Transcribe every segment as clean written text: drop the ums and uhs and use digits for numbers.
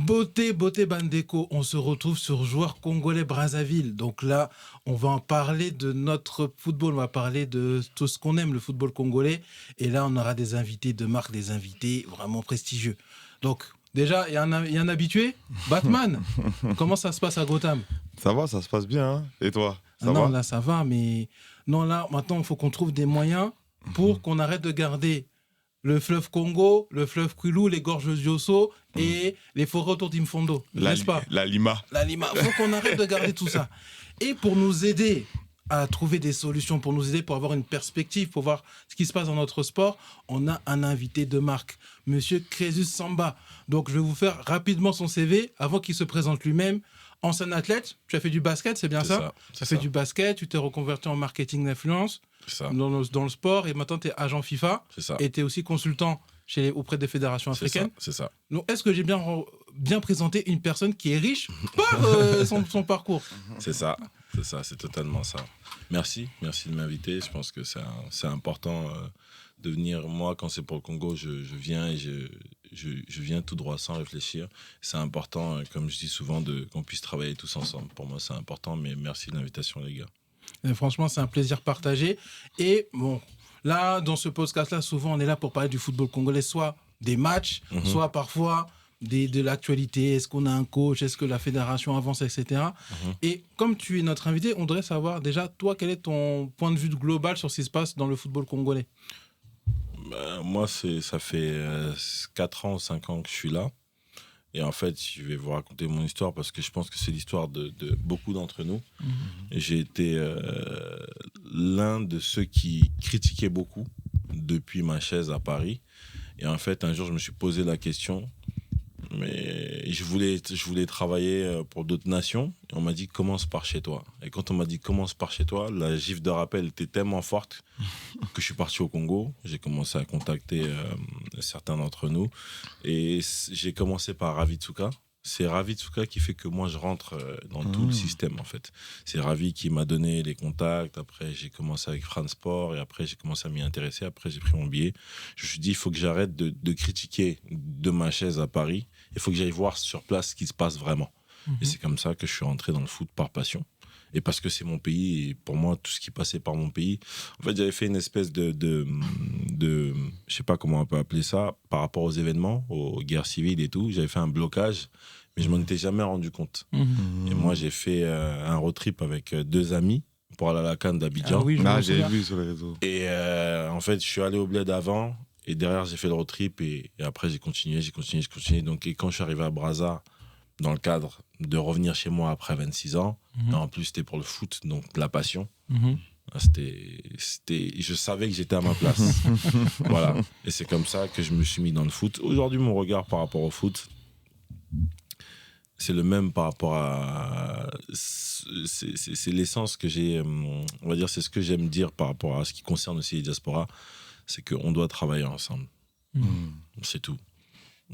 Beauté Bandeko, on se retrouve sur Joueurs Congolais Brazzaville. Donc là, on va en parler de notre football, on va parler de tout ce qu'on aime, le football congolais. Et là, on aura des invités de marque, des invités vraiment prestigieux. Donc déjà, il y a un habitué, Batman. Comment ça se passe à Gotham? Ça va, ça se passe bien. Hein. Et toi, ça Non, va? là, ça va, mais non, là, maintenant, il faut qu'on trouve des moyens pour qu'on arrête de garder le fleuve Congo, le fleuve Kwilu, les gorges Diosso et les forêts autour d'Imfondo, n'est-ce pas? La Lima. La Lima. Il faut qu'on arrête de garder tout ça. Et pour nous aider à trouver des solutions, pour nous aider, pour avoir une perspective, pour voir ce qui se passe dans notre sport, on a un invité de marque, Monsieur Crésus Samba. Donc, je vais vous faire rapidement son CV avant qu'il se présente lui-même. Ancien athlète, tu as fait du basket, c'est bien ça? Tu as fait du basket, tu t'es reconverti en marketing d'influence dans le sport et maintenant tu es agent FIFA et tu es aussi consultant auprès des fédérations africaines. C'est ça. Donc, est-ce que j'ai bien présenté une personne qui est riche par son parcours? C'est ça, c'est totalement ça. Merci de m'inviter. Je pense que c'est important de venir. Moi, quand c'est pour le Congo, je viens et je viens tout droit sans réfléchir. C'est important, comme je dis souvent, qu'on puisse travailler tous ensemble. Pour moi, c'est important, mais merci de l'invitation, les gars. Et franchement, c'est un plaisir partagé. Et bon, là, dans ce podcast-là, souvent, on est là pour parler du football congolais, soit des matchs, soit parfois de l'actualité. Est-ce qu'on a un coach? Est-ce que la fédération avance, etc. Et comme tu es notre invité, on devrait savoir déjà, toi, quel est ton point de vue global sur ce qui se passe dans le football congolais? Moi, ça fait 4 ans, 5 ans que je suis là. Et en fait, je vais vous raconter mon histoire parce que je pense que c'est l'histoire de beaucoup d'entre nous. Et j'ai été l'un de ceux qui critiquaient beaucoup depuis ma chaise à Paris. Et en fait, un jour, je me suis posé la question. Mais je voulais travailler pour d'autres nations. Et on m'a dit, commence par chez toi. Et quand on m'a dit, commence par chez toi, la gifle de rappel était tellement forte que je suis parti au Congo. J'ai commencé à contacter certains d'entre nous. Et j'ai commencé par Ravitsuka. C'est Ravitsuka qui fait que moi, je rentre dans tout le système, en fait. C'est Ravi qui m'a donné les contacts. Après, j'ai commencé avec France Sport. Et après, j'ai commencé à m'y intéresser. Après, j'ai pris mon billet. Je me suis dit, il faut que j'arrête de critiquer de ma chaise à Paris. Il faut que j'aille voir sur place ce qui se passe vraiment. Et c'est comme ça que je suis rentré dans le foot par passion. Et parce que c'est mon pays, et pour moi, tout ce qui passait par mon pays... En fait, j'avais fait une espèce de je sais pas comment on peut appeler ça, par rapport aux événements, aux guerres civiles et tout. J'avais fait un blocage, mais je m'en étais jamais rendu compte. Et moi, j'ai fait un road trip avec 2 amis pour aller à la CAN d'Abidjan. Ah oui, j'ai vu sur les réseaux. Et en fait, je suis allé au bled avant, et derrière, j'ai fait le road trip, et après, j'ai continué. Donc, et quand je suis arrivé à Brazza, dans le cadre de revenir chez moi après 26 ans, et en plus, c'était pour le foot, donc la passion. Je savais que j'étais à ma place. Voilà. Et c'est comme ça que je me suis mis dans le foot. Aujourd'hui, mon regard par rapport au foot, c'est le même par rapport à... C'est l'essence que j'ai... On va dire, c'est ce que j'aime dire par rapport à ce qui concerne aussi les diasporas. C'est qu'on doit travailler ensemble. C'est tout.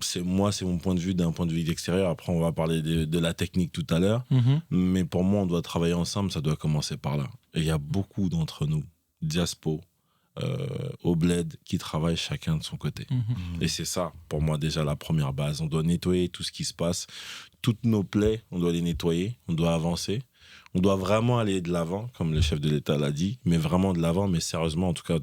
C'est mon point de vue d'un point de vue extérieur. Après, on va parler de la technique tout à l'heure. Mais pour moi, on doit travailler ensemble. Ça doit commencer par là. Et il y a beaucoup d'entre nous, diaspos, au bled, qui travaillent chacun de son côté. Et c'est ça, pour moi, déjà la première base. On doit nettoyer tout ce qui se passe. Toutes nos plaies, on doit les nettoyer. On doit avancer. On doit vraiment aller de l'avant, comme le chef de l'État l'a dit, mais vraiment de l'avant, mais sérieusement, en tout cas,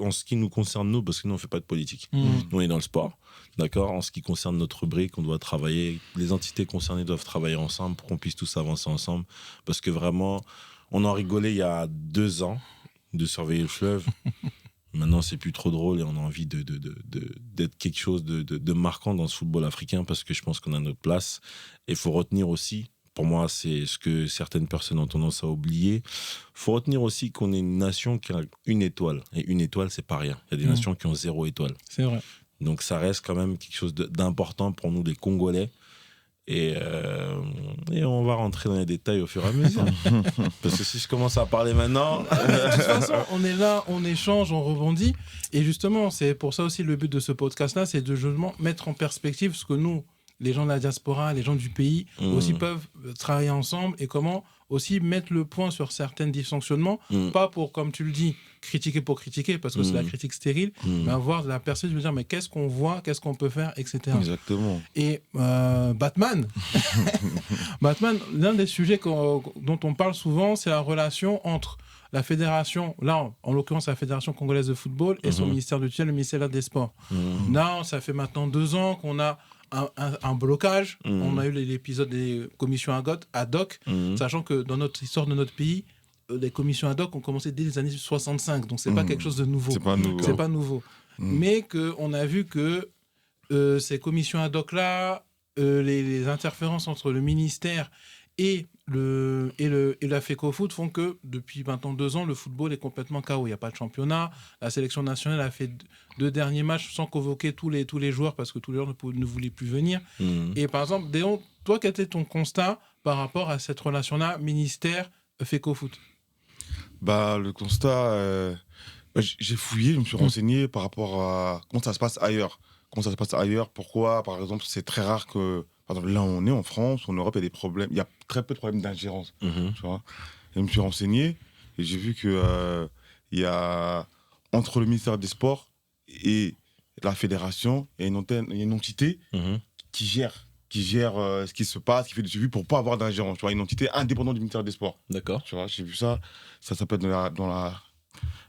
en ce qui nous concerne, nous, parce que nous, on ne fait pas de politique. Nous, on est dans le sport, d'accord? En ce qui concerne notre rubrique, on doit travailler, les entités concernées doivent travailler ensemble pour qu'on puisse tous avancer ensemble, parce que vraiment, on en rigolait il y a 2 ans de surveiller le fleuve. Maintenant, c'est plus trop drôle et on a envie d'être quelque chose de marquant dans ce football africain, parce que je pense qu'on a notre place. Et il faut retenir aussi, pour moi, c'est ce que certaines personnes ont tendance à oublier. Il faut retenir aussi qu'on est une nation qui a 1 étoile. Et 1 étoile, c'est pas rien. Il y a des nations qui ont 0 étoile. C'est vrai. Donc, ça reste quand même quelque chose d'important pour nous, les Congolais. Et on va rentrer dans les détails au fur et à mesure. Parce que si je commence à parler maintenant... De toute façon, on est là, on échange, on rebondit. Et justement, c'est pour ça aussi le but de ce podcast-là, c'est de justement mettre en perspective ce que nous, les gens de la diaspora, les gens du pays, aussi peuvent travailler ensemble et comment aussi mettre le point sur certains dysfonctionnements, pas pour, comme tu le dis, critiquer pour critiquer, parce que c'est la critique stérile, mais avoir de la perspective de dire, mais qu'est-ce qu'on voit, qu'est-ce qu'on peut faire, etc. Exactement. Et Batman, l'un des sujets dont on parle souvent, c'est la relation entre la fédération, là, en l'occurrence, la Fédération congolaise de football et son ministère de tutelle, le ministère des Sports. Là, ça fait maintenant 2 ans qu'on a un blocage. On a eu l'épisode des commissions ad hoc, sachant que dans notre histoire de notre pays, les commissions ad hoc ont commencé dès les années 65, donc c'est pas quelque chose de nouveau. C'est pas nouveau. Mais qu'on a vu que ces commissions ad hoc là, les interférences entre le ministère et la FECOFOOT font que depuis maintenant 2 ans, le football est complètement KO. Il n'y a pas de championnat. La sélection nationale a fait 2 derniers matchs sans convoquer tous les joueurs parce que tous les joueurs ne voulaient plus venir. Et par exemple, Déon, toi, quel était ton constat par rapport à cette relation-là, ministère, FECOFOOT? Le constat, j'ai fouillé, je me suis renseigné par rapport à comment ça se passe ailleurs. Pourquoi, par exemple, c'est très rare que, par exemple, là où on est en France, en Europe, il y a des problèmes, il y a très peu de problèmes d'ingérence. Tu vois. Et je me suis renseigné et j'ai vu que il y a entre le ministère des Sports et la fédération, il y a une entité qui gère ce qui se passe, qui fait du suivi pour pas avoir d'ingérence. Tu vois, une entité indépendante du ministère des Sports. D'accord. Tu vois, j'ai vu ça. Ça s'appelle dans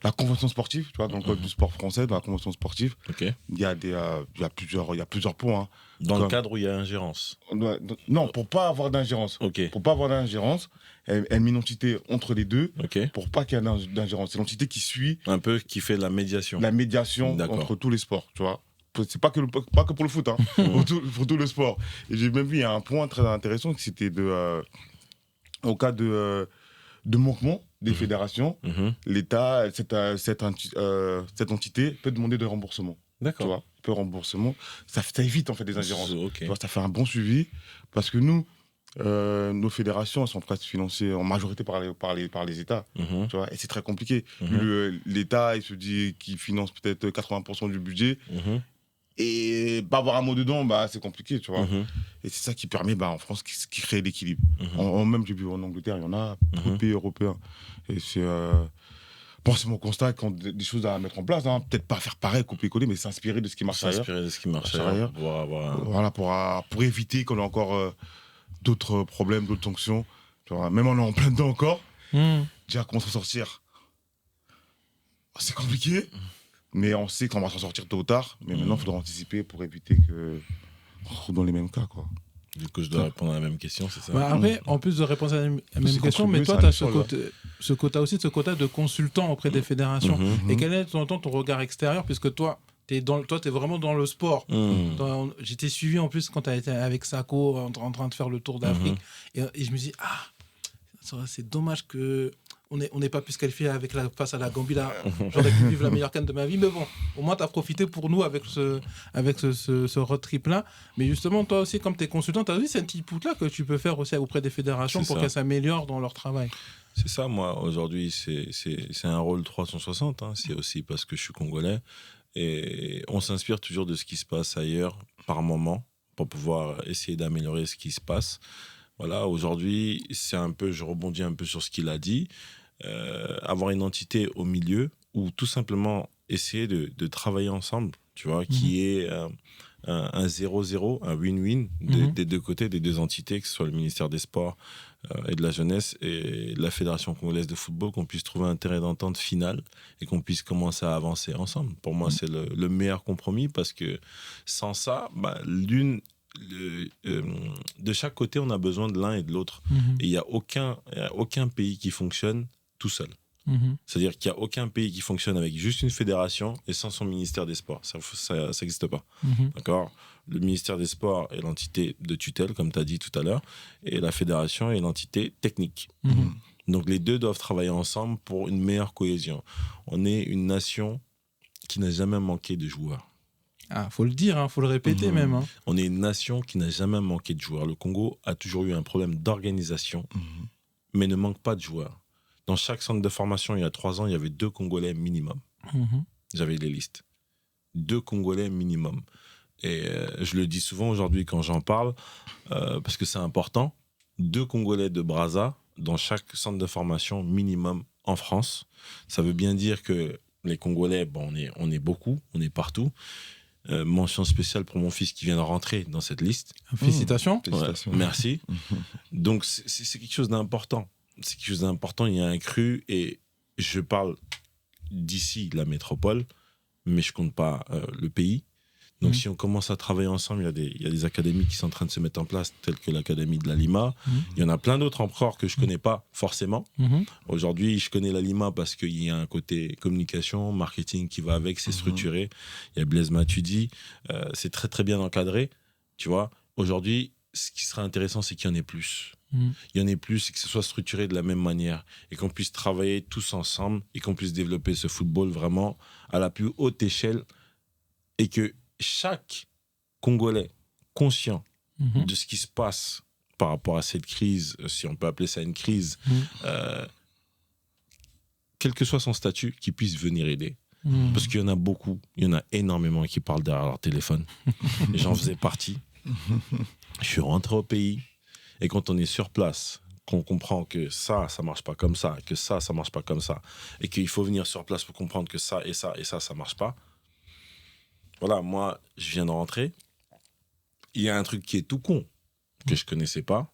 la convention sportive, tu vois, dans le code du sport français, dans la convention sportive. Ok. Il y a plusieurs points. Hein. Dans le cadre où il y a ingérence. Non, pour pas avoir d'ingérence. Ok. Pour pas avoir d'ingérence, elle met une entité entre les deux. Ok. Pour pas qu'il y ait d'ingérence. C'est l'entité qui suit. Un peu qui fait la médiation. La médiation entre tous les sports, tu vois. C'est pas que pour le foot, hein, pour tout le sport. Et j'ai même vu, il y a un point très intéressant, que c'était au cas de manquement des fédérations, l'État, cette entité peut demander de remboursement. D'accord. Tu vois, peut remboursement. Ça évite en fait des ingérences. Ok. Tu vois, ça fait un bon suivi parce que nous, nos fédérations, elles sont presque financées en majorité par les États. Tu vois, et c'est très compliqué. L'État, il se dit qu'il finance peut-être 80% du budget. Et pas avoir un mot dedans, c'est compliqué, tu vois. Et c'est ça qui permet, en France, qui crée l'équilibre. Même, j'ai vu en Angleterre, il y en a beaucoup de pays européens. Et c'est mon constat quand des choses à mettre en place. Hein. Peut-être pas faire pareil, copier-coller, mais s'inspirer de ce qui marche ailleurs. S'inspirer de ce qui marche ailleurs. Voilà, pour éviter qu'on ait encore d'autres problèmes, d'autres sanctions. Tu vois. Même on est en plein dedans encore. Déjà, comment s'en sortir? C'est compliqué. Mais on sait qu'on va s'en sortir tôt ou tard. Mais maintenant, il faudra anticiper pour éviter qu'on se retrouve dans les mêmes cas, quoi. Du coup, je dois répondre à la même question, c'est ça? Après, en plus de répondre à la même question, mais toi, tu as ce quota de consultant auprès des fédérations. Et quel est ton regard extérieur, puisque toi, t'es vraiment dans le sport. J'étais suivi en plus quand tu as été avec Sako en train de faire le tour d'Afrique. Et je me dis, c'est dommage que on n'ait pas pu se qualifier face à la Gambie. Là, j'aurais pu vivre la meilleure CAN de ma vie. Mais bon, au moins, tu as profité pour nous avec ce road trip-là. Mais justement, toi aussi, comme tu es consultant, tu as aussi cette input-là que tu peux faire aussi auprès des fédérations pour qu'elles s'améliorent dans leur travail. C'est ça, moi, aujourd'hui, c'est un rôle 360. Hein. C'est aussi parce que je suis congolais. Et on s'inspire toujours de ce qui se passe ailleurs par moment pour pouvoir essayer d'améliorer ce qui se passe. Voilà, aujourd'hui, je rebondis un peu sur ce qu'il a dit, avoir une entité au milieu ou tout simplement essayer de travailler ensemble, tu vois, qui est un 0-0, un win-win des deux côtés, des deux entités, que ce soit le ministère des Sports et de la Jeunesse et la Fédération congolaise de football, qu'on puisse trouver un terrain d'entente final et qu'on puisse commencer à avancer ensemble. Pour moi, c'est le meilleur compromis parce que sans ça, de chaque côté, on a besoin de l'un et de l'autre. Et il n'y a aucun pays qui fonctionne tout seul. C'est-à-dire qu'il n'y a aucun pays qui fonctionne avec juste une fédération et sans son ministère des Sports. Ça n'existe pas. D'accord ? Le ministère des Sports est l'entité de tutelle, comme tu as dit tout à l'heure, et la fédération est l'entité technique. Donc les deux doivent travailler ensemble pour une meilleure cohésion. On est une nation qui n'a jamais manqué de joueurs. Faut le dire, faut le répéter même. Hein. On est une nation qui n'a jamais manqué de joueurs. Le Congo a toujours eu un problème d'organisation, mais ne manque pas de joueurs. Dans chaque centre de formation, il y a 3 ans, il y avait 2 Congolais minimum. J'avais les listes. 2 Congolais minimum. Et je le dis souvent aujourd'hui quand j'en parle, parce que c'est important. 2 Congolais de Brazza dans chaque centre de formation minimum en France. Ça veut bien dire que les Congolais, bon, on est beaucoup, on est partout. Mention spéciale pour mon fils qui vient de rentrer dans cette liste. Félicitations. Félicitations. Ouais, merci. Donc, c'est quelque chose d'important. C'est quelque chose d'important. Il y a un cru et je parle d'ici, la métropole, mais je compte pas le pays. Donc, si on commence à travailler ensemble, il y a des académies qui sont en train de se mettre en place, telles que l'Académie de la Lima. Il y en a plein d'autres encore que je connais pas forcément. Aujourd'hui, je connais la Lima parce qu'il y a un côté communication, marketing qui va avec, c'est structuré. Il y a Blaise Matuidi, c'est très très bien encadré, tu vois. Aujourd'hui, ce qui sera intéressant, c'est qu'il y en ait plus. Il y en ait plus et que ce soit structuré de la même manière et qu'on puisse travailler tous ensemble et qu'on puisse développer ce football vraiment à la plus haute échelle et que chaque Congolais conscient de ce qui se passe par rapport à cette crise, si on peut appeler ça une crise, quel que soit son statut, qu'il puisse venir aider. Parce qu'il y en a beaucoup, il y en a énormément qui parlent derrière leur téléphone. J'en faisais partie. Je suis rentré au pays et quand on est sur place, qu'on comprend que ça marche pas comme ça, que ça marche pas comme ça, et qu'il faut venir sur place pour comprendre que ça et ça et ça marche pas. Voilà, moi, je viens de rentrer. Il y a un truc qui est tout con, que je connaissais pas.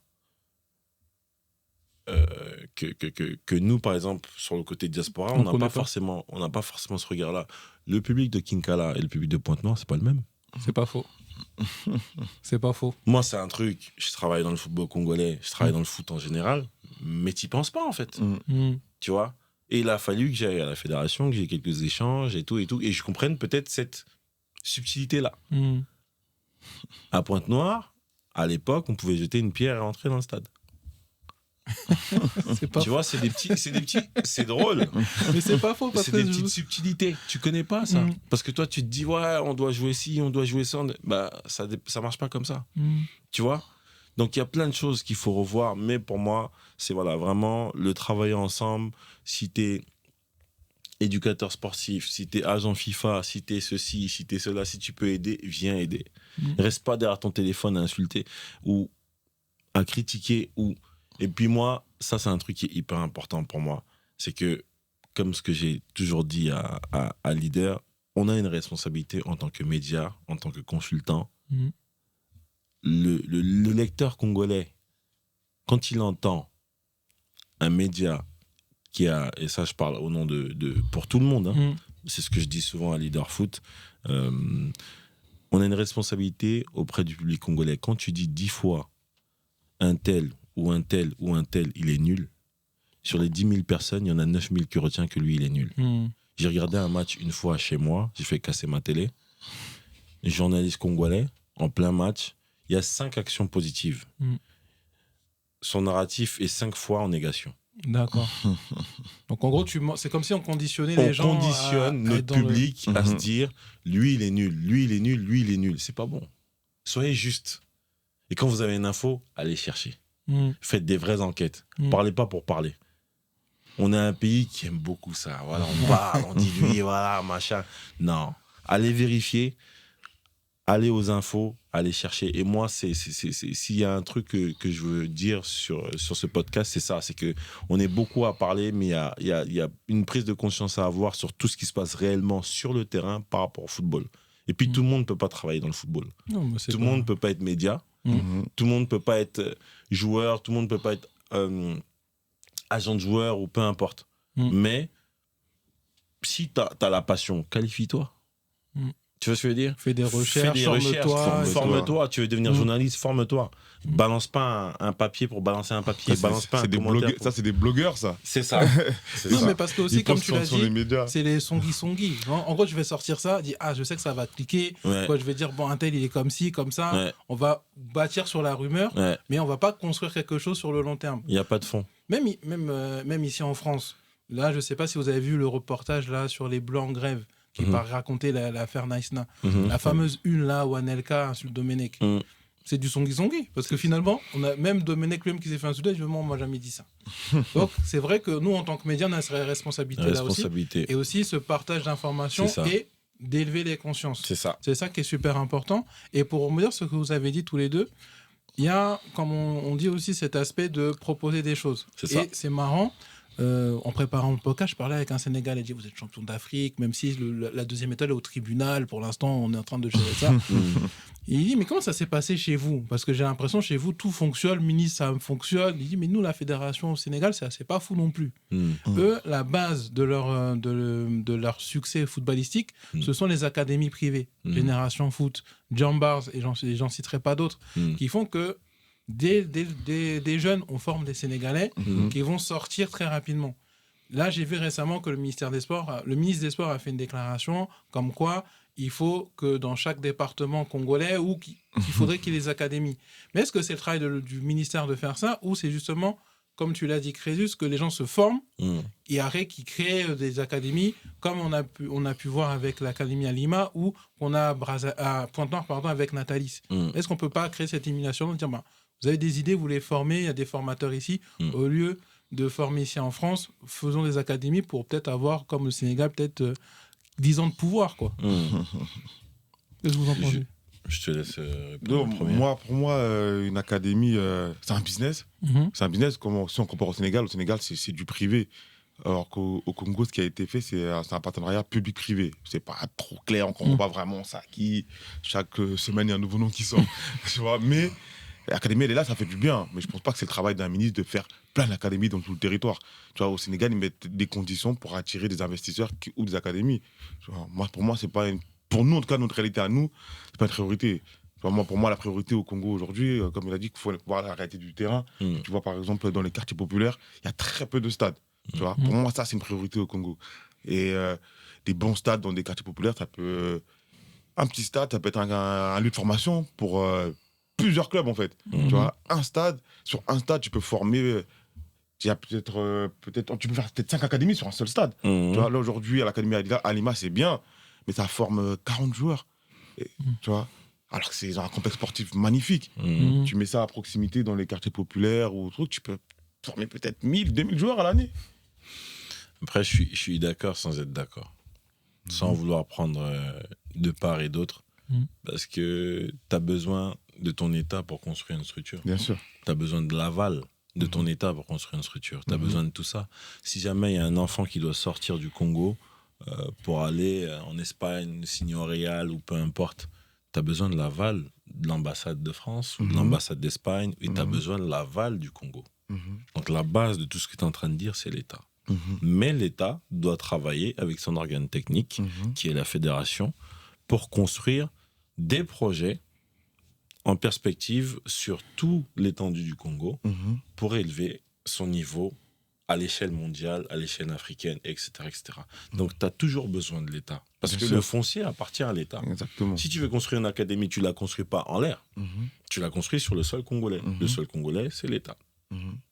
Que nous, par exemple, sur le côté diaspora, on n'a pas forcément ce regard-là. Le public de Kinkala et le public de Pointe-Noire, c'est pas le même. C'est pas faux. C'est pas faux. Moi, c'est un truc, je travaille dans le football congolais, je travaille dans le foot en général, mais t'y penses pas, en fait. Tu vois ? Et il a fallu que j'aille à la fédération, que j'ai quelques échanges et tout, et je comprenne peut-être cette subtilité-là. À Pointe-Noire, à l'époque, on pouvait jeter une pierre et rentrer dans le stade. Tu vois, c'est des petits, c'est drôle. Mais c'est pas faux parce c'est que des petites subtilités. Tu connais pas ça. Parce que toi, tu te dis, ouais, on doit jouer ci, on doit jouer ça. Bah, ça marche pas comme ça. Tu vois ? Donc, il y a plein de choses qu'il faut revoir. Mais pour moi, c'est voilà, vraiment le travailler ensemble. Si t'es éducateur sportif, si t'es agent FIFA, si t'es ceci, si t'es cela, si tu peux aider, viens aider. Reste pas derrière ton téléphone à insulter ou à critiquer. Et puis moi, ça c'est un truc qui est hyper important pour moi. C'est que, comme ce que j'ai toujours dit à Leader, on a une responsabilité en tant que média, en tant que consultant. Le lecteur congolais, quand il entend un média qui a, et ça je parle au nom de pour tout le monde, c'est ce que je dis souvent à Leader Foot, on a une responsabilité auprès du public congolais. Quand tu dis 10 fois un tel ou un tel ou un tel, il est nul, sur les 10 000 personnes, il y en a 9 000 qui retiennent que lui, il est nul. J'ai regardé un match une fois chez moi, j'ai fait casser ma télé, journaliste congolais, en plein match, il y a 5 actions positives. Son narratif est 5 fois en négation. D'accord. Donc en gros, c'est comme si on conditionnait les gens. On conditionne notre public à se dire, lui il est nul, lui il est nul, lui il est nul. C'est pas bon. Soyez juste. Et quand vous avez une info, allez chercher. Faites des vraies enquêtes. Parlez pas pour parler. On est un pays qui aime beaucoup ça. Voilà, on parle, on dit lui, voilà, machin. Non. Allez vérifier. Allez aux infos, allez chercher. Et moi, s'il y a un truc que je veux dire sur ce podcast, c'est ça. C'est qu'on est beaucoup à parler, mais il y a une prise de conscience à avoir sur tout ce qui se passe réellement sur le terrain par rapport au football. Et puis, tout le monde ne peut pas travailler dans le football. Non, tout le monde ne peut pas être média. Tout le monde ne peut pas être joueur. Tout le monde ne peut pas être agent de joueur ou peu importe. Mais si tu as la passion, qualifie-toi. Tu vois ce que je veux dire ? Fais des recherches, forme-toi. Tu veux devenir journaliste, forme-toi. Balance pas un papier pour balancer un papier. Balance pas un commentaire. Ça, c'est des blogueurs, ça. C'est ça. Non, mais parce que aussi, comme tu l'as dit, c'est les songi. En gros, je vais sortir ça, dire, je sais que ça va cliquer. Quoi, je vais dire, bon, un tel, il est comme ci, comme ça. On va bâtir sur la rumeur, mais on va pas construire quelque chose sur le long terme. Il n'y a pas de fond. Même ici en France. Là, je sais pas si vous avez vu le reportage là sur les Blancs en grève qui part raconter l'affaire Naïsna. La fameuse une là où Anelka insulte Domenech. C'est du songi. Parce que finalement, on a même Domenech lui-même qui s'est fait insulter, je dis, moi jamais dit ça. Donc, c'est vrai que nous, en tant que médias, on a cette responsabilité là aussi. Et aussi ce partage d'informations et d'élever les consciences. C'est ça. C'est ça qui est super important. Et pour me dire ce que vous avez dit tous les deux, il y a, comme on dit aussi, cet aspect de proposer des choses. C'est ça. Et c'est marrant. en préparant le podcast, je parlais avec un Sénégalais, il dit vous êtes champion d'Afrique, même si la deuxième étoile est au tribunal, pour l'instant on est en train de gérer ça. Et il dit mais comment ça s'est passé chez vous? Parce que j'ai l'impression chez vous tout fonctionne, le ministre ça fonctionne. Il dit mais nous la fédération au Sénégal c'est pas fou non plus. Eux la base de leur succès footballistique, ce sont les académies privées, Génération Foot, Jambars et j'en citerai pas d'autres, qui font que des jeunes, on forme des Sénégalais qui vont sortir très rapidement. Là, j'ai vu récemment que le ministre des Sports a fait une déclaration comme quoi il faut que dans chaque département congolais, ou qu'il faudrait qu'il y ait des académies. Mais est-ce que c'est le travail du ministère de faire ça, ou c'est justement, comme tu l'as dit, Crésus, que les gens se forment et après qu'ils créent des académies, comme on a pu voir avec l'académie à Lima, ou on a à Pointe-Noire avec Natalis. Est-ce qu'on ne peut pas créer cette élimination de dire vous avez des idées, vous les formez, il y a des formateurs ici. Au lieu de former ici en France, faisons des académies pour peut-être avoir, comme le Sénégal, peut-être 10 ans de pouvoir, quoi. Qu'est-ce que vous en pensez? Je te laisse répondre. Pour moi, une académie, c'est un business. C'est un business, si on compare au Sénégal, c'est du privé. Alors qu'au Congo, ce qui a été fait, c'est un partenariat public-privé. C'est pas trop clair, on ne comprend pas vraiment ça. Chaque semaine, il y a un nouveau nom qui sort. Tu vois, mais l'académie, elle est là, ça fait du bien. Mais je ne pense pas que c'est le travail d'un ministre de faire plein d'académies dans tout le territoire. Tu vois, au Sénégal, ils mettent des conditions pour attirer des investisseurs ou des académies. Tu vois, pour moi, c'est pas pour nous, en tout cas, notre réalité à nous, c'est pas une priorité. Tu vois, pour moi, la priorité au Congo aujourd'hui, comme il a dit, qu'il faut voir la réalité du terrain. Tu vois, par exemple, dans les quartiers populaires, il y a très peu de stades. Tu vois, pour moi, ça, c'est une priorité au Congo. Et des bons stades dans des quartiers populaires, ça peut... Un petit stade, ça peut être un lieu de formation pour plusieurs clubs, en fait. Tu vois, sur un stade, tu peux former... Il y a tu peux faire peut-être 5 académies sur un seul stade. Tu vois, là, aujourd'hui, à l'académie à Lima, c'est bien, mais ça forme 40 joueurs. Tu vois, alors que c'est un complexe sportif magnifique. Tu mets ça à proximité dans les quartiers populaires ou trucs, tu peux former peut-être 1000, 2000 joueurs à l'année. Après, je suis d'accord sans être d'accord. Sans vouloir prendre de part et d'autre. Parce que tu as besoin de ton État pour construire une structure. Bien sûr. Tu as besoin de l'aval de ton État pour construire une structure. Tu as besoin de tout ça. Si jamais il y a un enfant qui doit sortir du Congo pour aller en Espagne, signer au Real ou peu importe, tu as besoin de l'aval de l'ambassade de France ou de l'ambassade d'Espagne et tu as besoin de l'aval du Congo. Donc la base de tout ce que tu es en train de dire, c'est l'État. Mais l'État doit travailler avec son organe technique, qui est la fédération, pour construire des projets en perspective sur toute l'étendue du Congo pour élever son niveau à l'échelle mondiale, à l'échelle africaine, etc. etc. Donc, tu as toujours besoin de l'État. Parce que le foncier appartient à l'État. Exactement. Si tu veux construire une académie, tu ne la construis pas en l'air. Tu la construis sur le sol congolais. Le sol congolais, c'est l'État.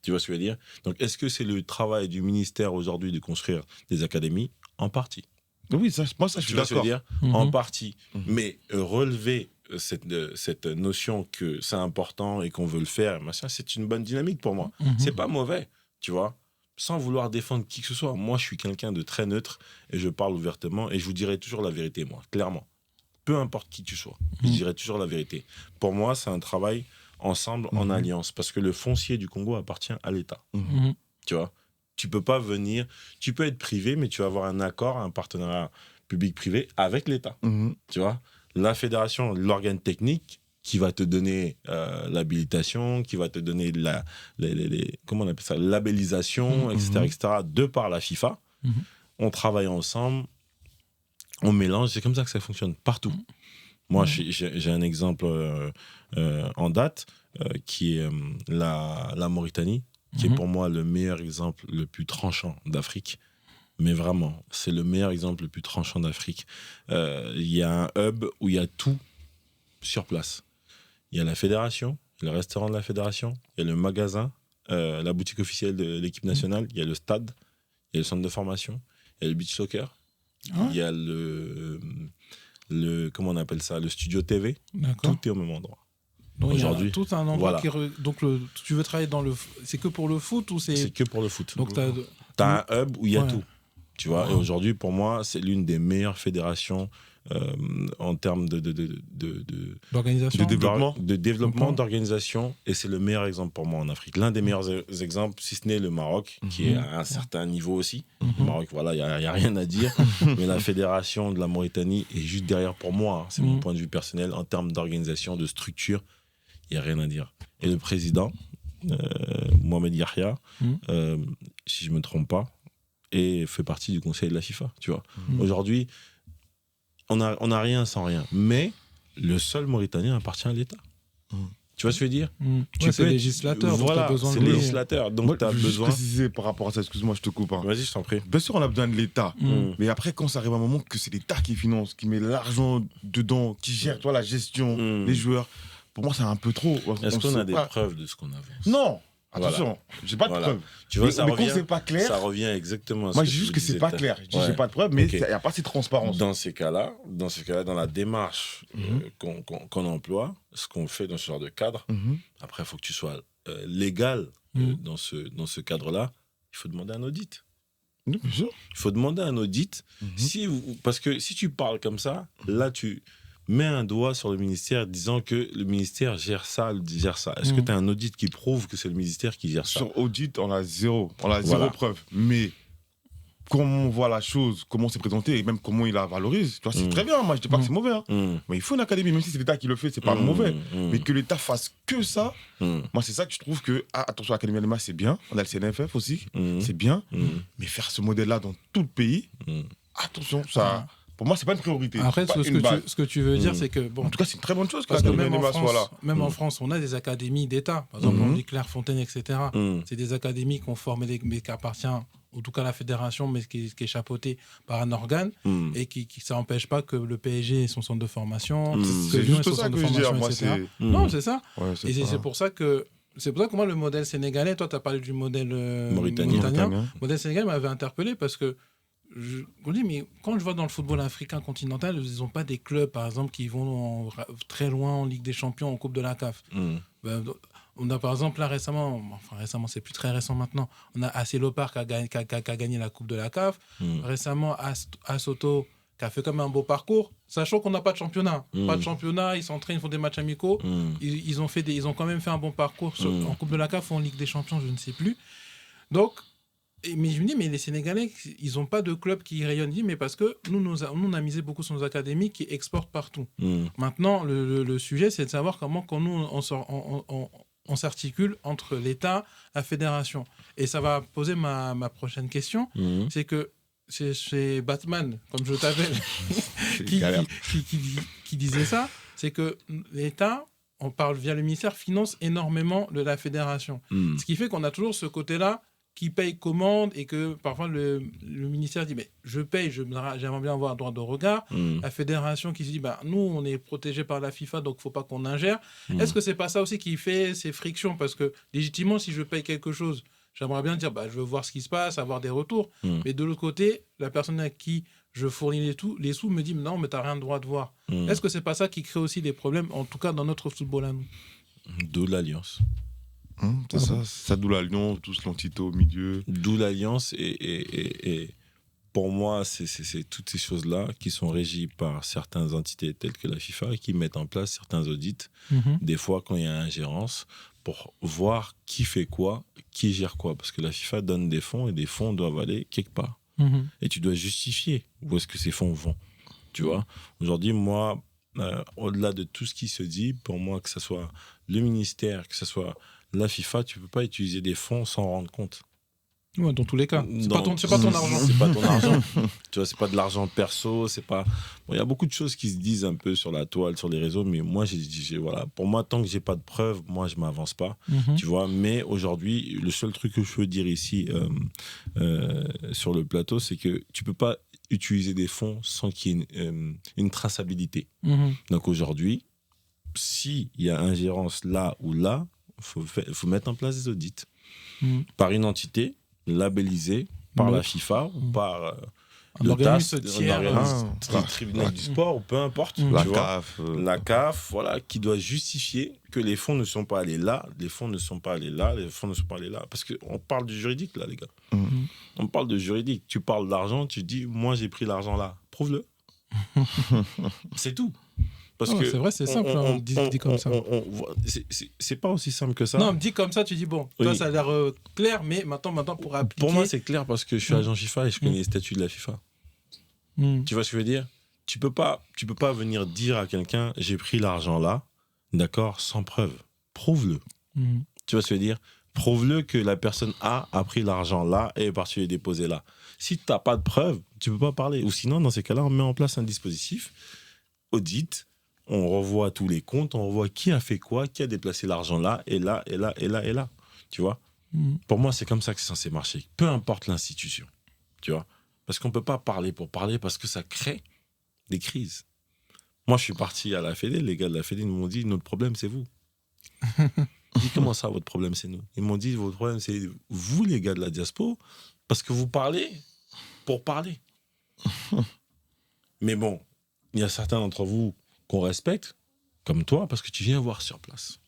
Tu vois ce que je veux dire? Donc, est-ce que c'est le travail du ministère aujourd'hui de construire des académies? En partie. Oui, moi, ça, je suis d'accord. Tu vois ce que je veux dire? En partie. Mais relever cette notion que c'est important et qu'on veut le faire, c'est une bonne dynamique pour moi. C'est pas mauvais, tu vois? Sans vouloir défendre qui que ce soit. Moi, je suis quelqu'un de très neutre et je parle ouvertement et je vous dirai toujours la vérité, moi, clairement. Peu importe qui tu sois, je dirai toujours la vérité. Pour moi, c'est un travail ensemble, en alliance, parce que le foncier du Congo appartient à l'État. Tu vois? Tu peux pas venir... Tu peux être privé, mais tu vas avoir un accord, un partenariat public-privé avec l'État. Tu vois? La fédération, l'organe technique qui va te donner l'habilitation, qui va te donner comment on appelle ça, labellisation, etc., etc., de par la FIFA. On travaille ensemble, on mélange, c'est comme ça que ça fonctionne partout. Moi, j'ai un exemple en date qui est la Mauritanie, qui est pour moi le meilleur exemple le plus tranchant d'Afrique. Mais vraiment, c'est le meilleur exemple le plus tranchant d'Afrique. Il y a un hub où il y a tout sur place. Il y a la fédération, le restaurant de la fédération, il y a le magasin, la boutique officielle de l'équipe nationale, il y a le stade, il y a le centre de formation, il y a le beach soccer, il y a le comment on appelle ça, le studio TV. D'accord. Tout est au même endroit. Donc aujourd'hui, il y a tout un endroit donc tu veux travailler dans c'est que pour le foot ou c'est que pour le foot. Donc t'as un hub où il y a tout. Tu vois, et aujourd'hui, pour moi, c'est l'une des meilleures fédérations en termes L'organisation. De développement. d'organisation, et c'est le meilleur exemple pour moi en Afrique. L'un des meilleurs exemples, si ce n'est le Maroc, qui est à un certain niveau aussi. Le Maroc, voilà, il n'y a rien à dire. Mais la fédération de la Mauritanie est juste derrière pour moi. C'est mon point de vue personnel. En termes d'organisation, de structure, il n'y a rien à dire. Et le président, Mohamed Yahya, si je ne me trompe pas, fait partie du conseil de la FIFA. Tu vois. Aujourd'hui, on n'a rien sans rien. Mais le sol mauritanien appartient à l'État. Tu vois ce que je veux dire? C'est le législateur. Voilà, c'est le législateur. Donc, tu as besoin. Je préciser par rapport à ça, excuse-moi, je te coupe. Vas-y, je t'en prie. Bien sûr, on a besoin de l'État. Mais après, quand ça arrive à un moment que c'est l'État qui finance, qui met l'argent dedans, qui gère la gestion, les joueurs, pour moi, c'est un peu trop. Est-ce qu'on a des preuves de ce qu'on avance? Non! Attention, j'ai pas de preuves. Tu vois, mais quand c'est pas clair, ça revient exactement à ce moi, que je dis juste tu que c'est disais pas clair. Je dis j'ai pas de preuves, mais il n'y a pas assez de transparence. Dans ces cas-là, dans la démarche qu'on emploie, ce qu'on fait dans ce genre de cadre, après, il faut que tu sois légal dans ce cadre-là. Il faut demander un audit. Bien sûr. Il faut demander un audit. Parce que si tu parles comme ça, là, tu mets un doigt sur le ministère disant que le ministère gère ça. Est-ce que tu as un audit qui prouve que c'est le ministère qui gère ça? Sur audit, on a zéro preuve. Mais comment on voit la chose, comment c'est présenté et même comment il la valorise, tu vois, c'est très bien. Moi, je dis pas que c'est mauvais. Mais il faut une académie, même si c'est l'État qui le fait, c'est pas mauvais. Mais que l'État fasse que ça, moi, c'est ça que je trouve que, attention, l'Académie Alema, c'est bien. On a le CNFF aussi, c'est bien. Mais faire ce modèle-là dans tout le pays, attention, ça... Pour moi, c'est pas une priorité. Après, ce que tu veux dire, c'est que... Bon, en tout cas, c'est une très bonne chose que parce que l'Académie Alema soit là. même en France, on a des académies d'État. Par exemple, on dit Clairefontaine, etc. C'est des académies qui ont formé, mais qui appartiennent, en tout cas à la fédération, mais qui est chapeauté par un organe, et qui ça n'empêche pas que le PSG ait son centre de formation, que c'est Lyon ait juste son ça centre que de je dis. formation, Moi, etc. c'est... Non, c'est ça. Ouais, Et c'est pour ça que... C'est pour ça que moi, le modèle sénégalais, toi, tu as parlé du modèle mauritanien. Le modèle sénégalais m'avait interpellé parce que on dit, mais quand je vois dans le football africain continental, ils n'ont pas des clubs, par exemple, qui vont très loin en Ligue des Champions, en Coupe de la CAF. On a, par exemple, là, récemment, c'est plus très récent maintenant, on a AC Lopar qui a gagné la Coupe de la CAF. Récemment, Asoto qui a fait comme un beau parcours, sachant qu'on n'a pas de championnat. Pas de championnat, ils s'entraînent, ils font des matchs amicaux. Ils ont quand même fait un bon parcours en Coupe de la CAF ou en Ligue des Champions, je ne sais plus. Donc, mais je me dis, mais les Sénégalais, ils n'ont pas de club qui rayonne. Mais parce que nous, on a misé beaucoup sur nos académies qui exportent partout. Maintenant, le sujet, c'est de savoir comment quand nous, on s'articule entre l'État, la fédération. Et ça va poser ma prochaine question. C'est que c'est Batman, comme je t'appelle, qui disait ça. C'est que l'État, on parle via le ministère, finance énormément de la fédération. Ce qui fait qu'on a toujours ce côté-là qui paye commande et que parfois le ministère dit mais je paye, j'aimerais bien avoir un droit de regard. La fédération qui se dit nous on est protégé par la FIFA donc il ne faut pas qu'on ingère. Est-ce que c'est pas ça aussi qui fait ces frictions? Parce que légitimement si je paye quelque chose, j'aimerais bien dire je veux voir ce qui se passe, avoir des retours. Mais de l'autre côté, la personne à qui je fournis les sous me dit non mais tu n'as rien de droit de voir. Est-ce que c'est pas ça qui crée aussi des problèmes, en tout cas dans notre football à nous? D'où l'alliance. C'est ça, d'où l'alliance, tous l'entité au milieu. D'où l'alliance et pour moi, c'est toutes ces choses-là qui sont régies par certaines entités telles que la FIFA et qui mettent en place certains audits, des fois quand il y a ingérence, pour voir qui fait quoi, qui gère quoi. Parce que la FIFA donne des fonds et des fonds doivent aller quelque part. Et tu dois justifier où est-ce que ces fonds vont. Tu vois, aujourd'hui, moi, au-delà de tout ce qui se dit, pour moi, que ce soit le ministère, que ce soit la FIFA, tu ne peux pas utiliser des fonds sans rendre compte. Ouais, dans tous les cas. C'est pas ton argent. C'est pas ton argent. Tu vois, c'est pas de l'argent perso. C'est pas. Bon, il y a beaucoup de choses qui se disent un peu sur la toile, sur les réseaux, mais moi, voilà. Pour moi, tant que j'ai pas de preuves, moi, je m'avance pas. Tu vois. Mais aujourd'hui, le seul truc que je veux dire ici sur le plateau, c'est que tu peux pas utiliser des fonds sans qu'il y ait une traçabilité. Donc aujourd'hui, s'il y a ingérence là ou là, faut mettre en place des audits par une entité labellisée par la FIFA ou par le TAS, le tribunal du sport ou peu importe, la CAF, voilà, qui doit justifier que les fonds ne sont pas allés là, les fonds ne sont pas allés là, les fonds ne sont pas allés là, parce qu'on parle du juridique là, les gars. On parle de juridique. Tu parles d'argent, tu dis moi j'ai pris l'argent là, prouve-le. C'est tout. Parce Non, que c'est vrai, c'est simple, hein, dit comme ça. c'est pas aussi simple que ça. Non, dit comme ça, tu dis, bon, toi, Oui. ça a l'air clair, mais maintenant, pour appliquer... Pour moi, c'est clair parce que je suis agent FIFA et je connais les statuts de la FIFA. Tu vois ce que je veux dire? Tu peux pas venir dire à quelqu'un, j'ai pris l'argent là, d'accord, sans preuve. Prouve-le. Tu vois ce que je veux dire? Prouve-le que la personne A a pris l'argent là et est partie le déposer là. Si tu n'as pas de preuve, tu ne peux pas parler. Ou sinon, dans ces cas-là, on met en place un dispositif, audit, on revoit tous les comptes, on revoit qui a fait quoi, qui a déplacé l'argent là, et là, et là, et là, et là. Tu vois? Pour moi, c'est comme ça que c'est censé marcher. Peu importe l'institution. Tu vois? Parce qu'on ne peut pas parler pour parler parce que ça crée des crises. Moi, je suis parti à la Fédé, les gars de la Fédé m'ont dit, notre problème, c'est vous. Je dis, comment ça, votre problème, c'est nous? Ils m'ont dit, votre problème, c'est vous, les gars de la diaspora, parce que vous parlez pour parler. Mais bon, il y a certains d'entre vous qu'on respecte, comme toi, parce que tu viens voir sur place.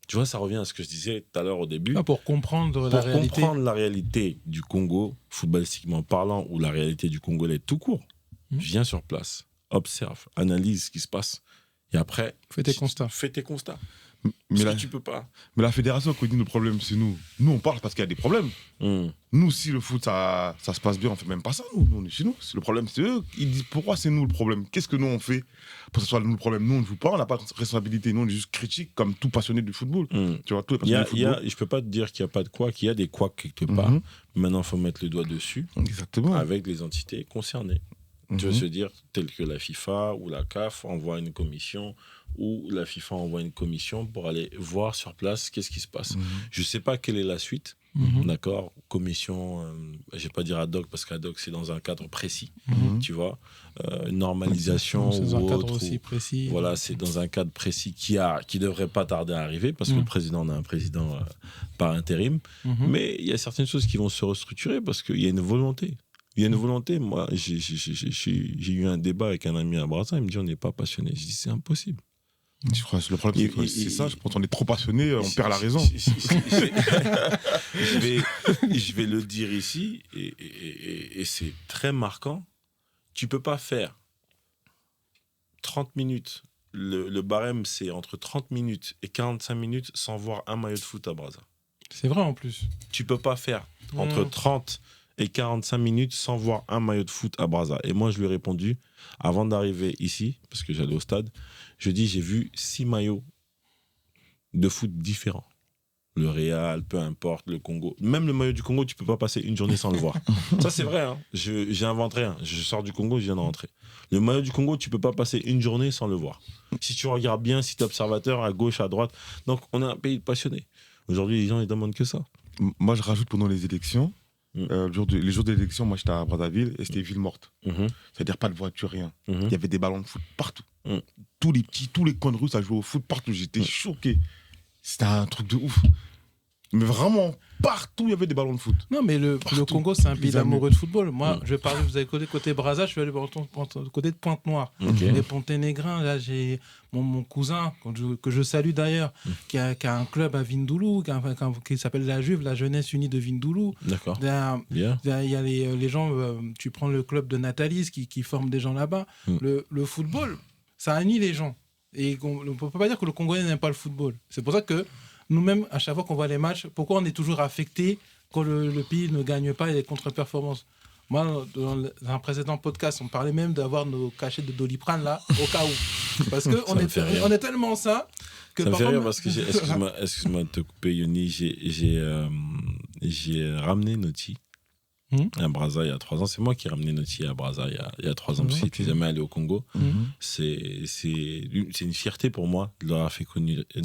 Tu vois, ça revient à ce que je disais tout à l'heure au début. Pour comprendre la réalité. Pour comprendre la réalité du Congo, footballistiquement parlant, ou la réalité du Congolais tout court, viens sur place, observe, analyse ce qui se passe, et après... Fais tes constats. Mais Parce que tu peux pas. Mais la fédération, quand il dit nos problèmes, c'est nous. Nous, on parle parce qu'il y a des problèmes. Nous, si le foot, ça se passe bien, on fait même pas ça. Nous, on est chez nous. Le problème, c'est eux. Ils disent pourquoi c'est nous le problème? Qu'est-ce que nous, on fait pour que ce soit nous le problème? Nous, on ne joue pas, on n'a pas de responsabilité. Nous, on est juste critiques comme tout passionné du football. Tu vois, tous les passionnés du football. Je peux pas te dire qu'il n'y a pas de quoi, qu'il y a des couacs quelque part. Maintenant, il faut mettre le doigt dessus. Exactement. Avec les entités concernées. Tu veux se dire, tel que la FIFA ou la CAF envoie une commission, ou la FIFA envoie une commission pour aller voir sur place qu'est-ce qui se passe. Je ne sais pas quelle est la suite. D'accord, commission, je ne vais pas dire ad hoc parce qu'ad hoc c'est dans un cadre précis, tu vois, normalisation c'est ou un cadre autre. aussi précis. Voilà, c'est dans un cadre précis qui devrait pas tarder à arriver parce que le président, on a un président par intérim, mais il y a certaines choses qui vont se restructurer parce qu'il y a une volonté. Il y a une volonté. Moi, j'ai eu un débat avec un ami à Brazza, il me dit on n'est pas passionné. Je dis c'est impossible. Je crois que le problème, c'est ça. Je pense qu'on est trop passionné, on perd la raison. Je vais le dire ici, et c'est très marquant. Tu peux pas faire 30 minutes. Le barème, c'est entre 30 minutes et 45 minutes sans voir un maillot de foot à Brazza. C'est vrai en plus. Tu peux pas faire entre 30 et 45 minutes sans voir un maillot de foot à Brazza. Et moi, je lui ai répondu, avant d'arriver ici, parce que j'allais au stade, je dis, j'ai vu 6 maillots de foot différents. Le Real, peu importe, le Congo. Même le maillot du Congo, tu peux pas passer une journée sans le voir. Ça, c'est vrai. Hein. J'invente rien. Je sors du Congo, je viens de rentrer. Le maillot du Congo, tu peux pas passer une journée sans le voir. Si tu regardes bien, si tu es observateur, à gauche, à droite. Donc, on est un pays de passionnés. Aujourd'hui, les gens, ils demandent que ça. Moi, je rajoute pendant les élections, les jours d'élection, moi, j'étais à Brazzaville et c'était ville morte. C'est-à-dire pas de voiture, rien. Il y avait des ballons de foot partout. Tous les coins de rue, ça jouait au foot partout. J'étais choqué. C'était un truc de ouf. Mais vraiment, partout, il y avait des ballons de foot. Non, mais le Congo, c'est un pays d'amoureux de football. Moi, je vais parler, vous avez côté Brazza, je suis allé côté de Pointe-Noire. Les Ponténégrins, là, j'ai mon cousin, que je salue d'ailleurs, qui a un club à Vindoulou, qui s'appelle la Juve, la Jeunesse Unie de Vindoulou. D'accord. Il y a les gens, tu prends le club de Natalis qui forment des gens là-bas. Le football, ça unit les gens. Et on ne peut pas dire que le Congolais n'aime pas le football. C'est pour ça que nous-mêmes, à chaque fois qu'on voit les matchs, pourquoi on est toujours affecté quand le pays ne gagne pas et les contre-performances? Moi, dans un précédent podcast, on parlait même d'avoir nos cachets de Doliprane là, au cas où. Parce qu'on est tellement ça que... Ça me fait rire parce que, excuse-moi de te couper, Yoni, j'ai ramené Noti à Brazza il y a 3 ans. C'est moi qui ai ramené Noti à Brazza il y a 3 ans, parce qu'il n'était jamais allé au Congo. C'est une fierté pour moi de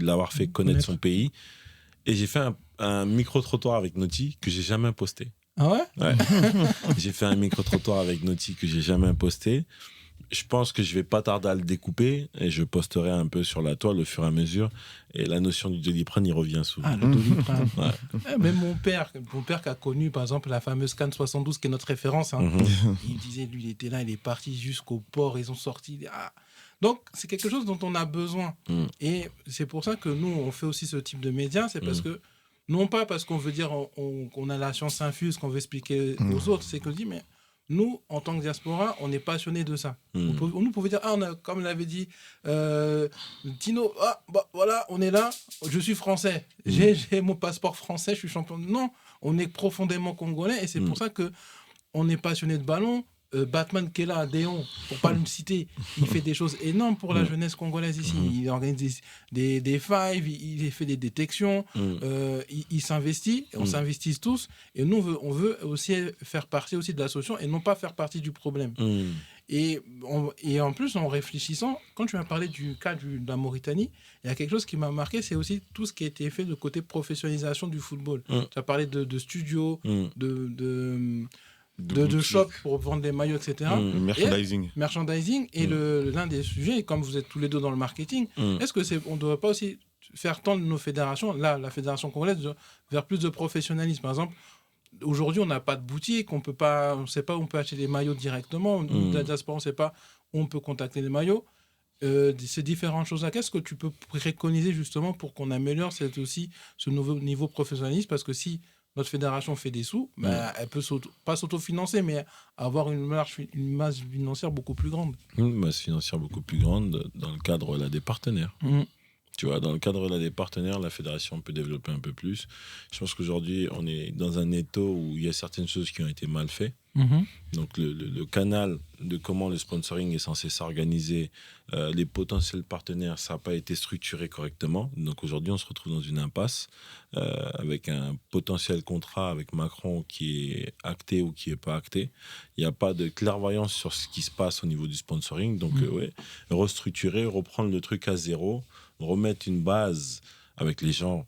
l'avoir fait connaître son pays. Et j'ai fait un micro-trottoir avec Noti que j'ai jamais posté. Ah ouais? J'ai fait un micro-trottoir avec Noti que j'ai jamais posté. Je pense que je vais pas tarder à le découper et je posterai un peu sur la toile au fur et à mesure. Et la notion du Doliprane y revient souvent. Ah, le Doliprane. Même mon père qui a connu, par exemple, la fameuse Cannes 72, qui est notre référence, il disait, lui, il était là, il est parti jusqu'au port, ils ont sorti. Donc, c'est quelque chose dont on a besoin. Et c'est pour ça que nous, on fait aussi ce type de médias. C'est parce que, non pas parce qu'on veut dire qu'on a la science infuse, qu'on veut expliquer aux autres, c'est que je dis, mais nous, en tant que diaspora, on est passionnés de ça. On nous pouvait dire, comme l'avait dit Tino, voilà, on est là, je suis français, j'ai mon passeport français, je suis champion. Non, on est profondément congolais et c'est pour ça que on est passionné de ballon. Batman qui est là, Déon, pour pas le citer, il fait des choses énormes pour la jeunesse congolaise ici. Il organise des fives, il fait des détections, il s'investit, on s'investit tous. Et nous, on veut aussi faire partie aussi de la solution et non pas faire partie du problème. Et en plus, en réfléchissant, quand tu m'as parlé du cas de la Mauritanie, il y a quelque chose qui m'a marqué, c'est aussi tout ce qui a été fait de côté professionnalisation du football. Tu as parlé de studios, de shop pour vendre des maillots, etc. Merchandising. Et l'un des sujets, comme vous êtes tous les deux dans le marketing, est-ce que on ne devrait pas aussi faire tendre nos fédérations, là, la fédération congolaise, vers plus de professionnalisme? Par exemple, aujourd'hui, on n'a pas de boutique, on ne sait pas où on peut acheter des maillots directement, la diaspora, on ne sait pas où on peut contacter les maillots. Ces différentes choses-là, qu'est-ce que tu peux préconiser justement pour qu'on améliore ce nouveau niveau professionnalisme? Parce que si notre fédération fait des sous, elle peut pas s'autofinancer, mais avoir une masse financière beaucoup plus grande. Une masse financière beaucoup plus grande dans le cadre là, des partenaires. Tu vois, dans le cadre là, des partenaires, la fédération peut développer un peu plus. Je pense qu'aujourd'hui, on est dans un étau où il y a certaines choses qui ont été mal faites. Donc, le canal de comment le sponsoring est censé s'organiser, les potentiels partenaires, ça n'a pas été structuré correctement. Donc, aujourd'hui, on se retrouve dans une impasse avec un potentiel contrat avec Macron qui est acté ou qui n'est pas acté. Il n'y a pas de clairvoyance sur ce qui se passe au niveau du sponsoring. Donc, restructurer, reprendre le truc à zéro, remettre une base avec des gens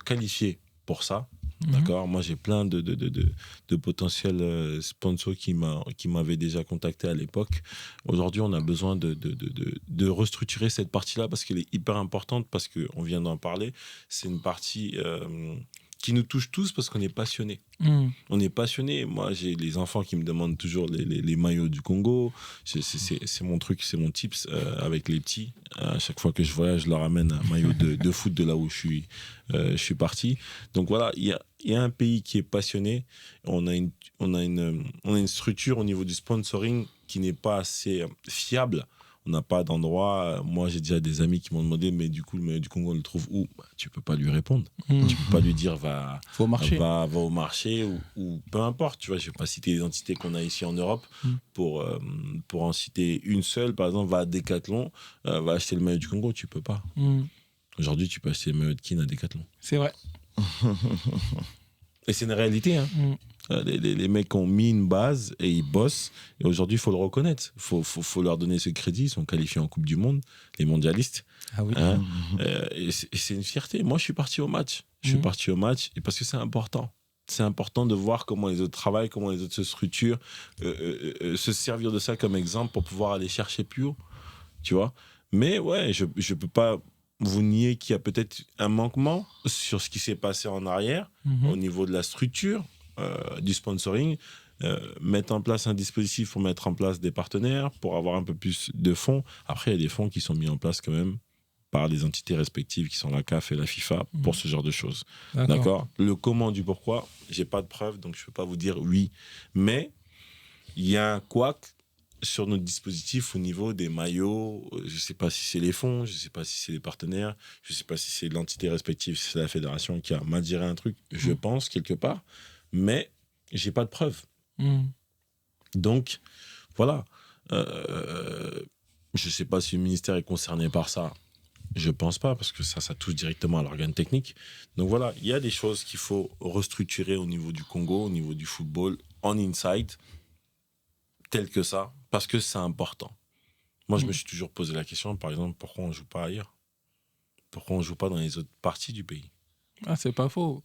qualifiés pour ça. D'accord. Moi, j'ai plein de potentiels sponsors qui m'avaient déjà contacté à l'époque. Aujourd'hui, on a besoin de restructurer cette partie-là parce qu'elle est hyper importante, parce qu'on vient d'en parler. C'est une partie qui nous touche tous parce qu'on est passionnés. On est passionnés. Moi, j'ai les enfants qui me demandent toujours les maillots du Congo. C'est mon truc, c'est mon tips avec les petits. À chaque fois que je voyage, je leur amène un maillot de foot de là où je suis parti. Donc voilà, il y a un pays qui est passionné. On a une structure au niveau du sponsoring qui n'est pas assez fiable. On n'a pas d'endroit. Moi, j'ai déjà des amis qui m'ont demandé, mais du coup, le maillot du Congo, on le trouve où? Tu peux pas lui répondre. Tu peux pas lui dire va au marché ou peu importe. Tu vois, je vais pas citer les entités qu'on a ici en Europe pour en citer une seule. Par exemple, va à Decathlon, va acheter le maillot du Congo. Tu peux pas. Aujourd'hui, tu peux acheter le maillot de Kin à Decathlon. C'est vrai. Et c'est une réalité, hein. Les mecs ont mis une base et ils bossent. Et aujourd'hui, il faut le reconnaître. Il faut leur donner ce crédit. Ils sont qualifiés en Coupe du Monde, les mondialistes. Ah oui. Et c'est une fierté. Moi, je suis parti au match. Je suis parti au match et parce que c'est important. C'est important de voir comment les autres travaillent, comment les autres se structurent, se servir de ça comme exemple pour pouvoir aller chercher plus haut. Tu vois. Mais ouais, je ne peux pas vous nier qu'il y a peut-être un manquement sur ce qui s'est passé en arrière au niveau de la structure. Du sponsoring, mettre en place un dispositif pour mettre en place des partenaires, pour avoir un peu plus de fonds. Après, il y a des fonds qui sont mis en place quand même par les entités respectives qui sont la CAF et la FIFA pour ce genre de choses. D'accord. Le comment du pourquoi, j'ai pas de preuves, donc je peux pas vous dire oui. Mais il y a un couac sur notre dispositif au niveau des maillots. Je sais pas si c'est les fonds, je sais pas si c'est les partenaires, je sais pas si c'est l'entité respective, si c'est la fédération qui a mal géré un truc, je pense quelque part. Mais j'ai pas de preuves. Donc, voilà. Je sais pas si le ministère est concerné par ça. Je pense pas, parce que ça touche directement à l'organe technique. Donc voilà, il y a des choses qu'il faut restructurer au niveau du Congo, au niveau du football, en inside, tel que ça, parce que c'est important. Moi, je me suis toujours posé la question, par exemple, pourquoi on joue pas ailleurs? Pourquoi on joue pas dans les autres parties du pays? Ah, c'est pas faux.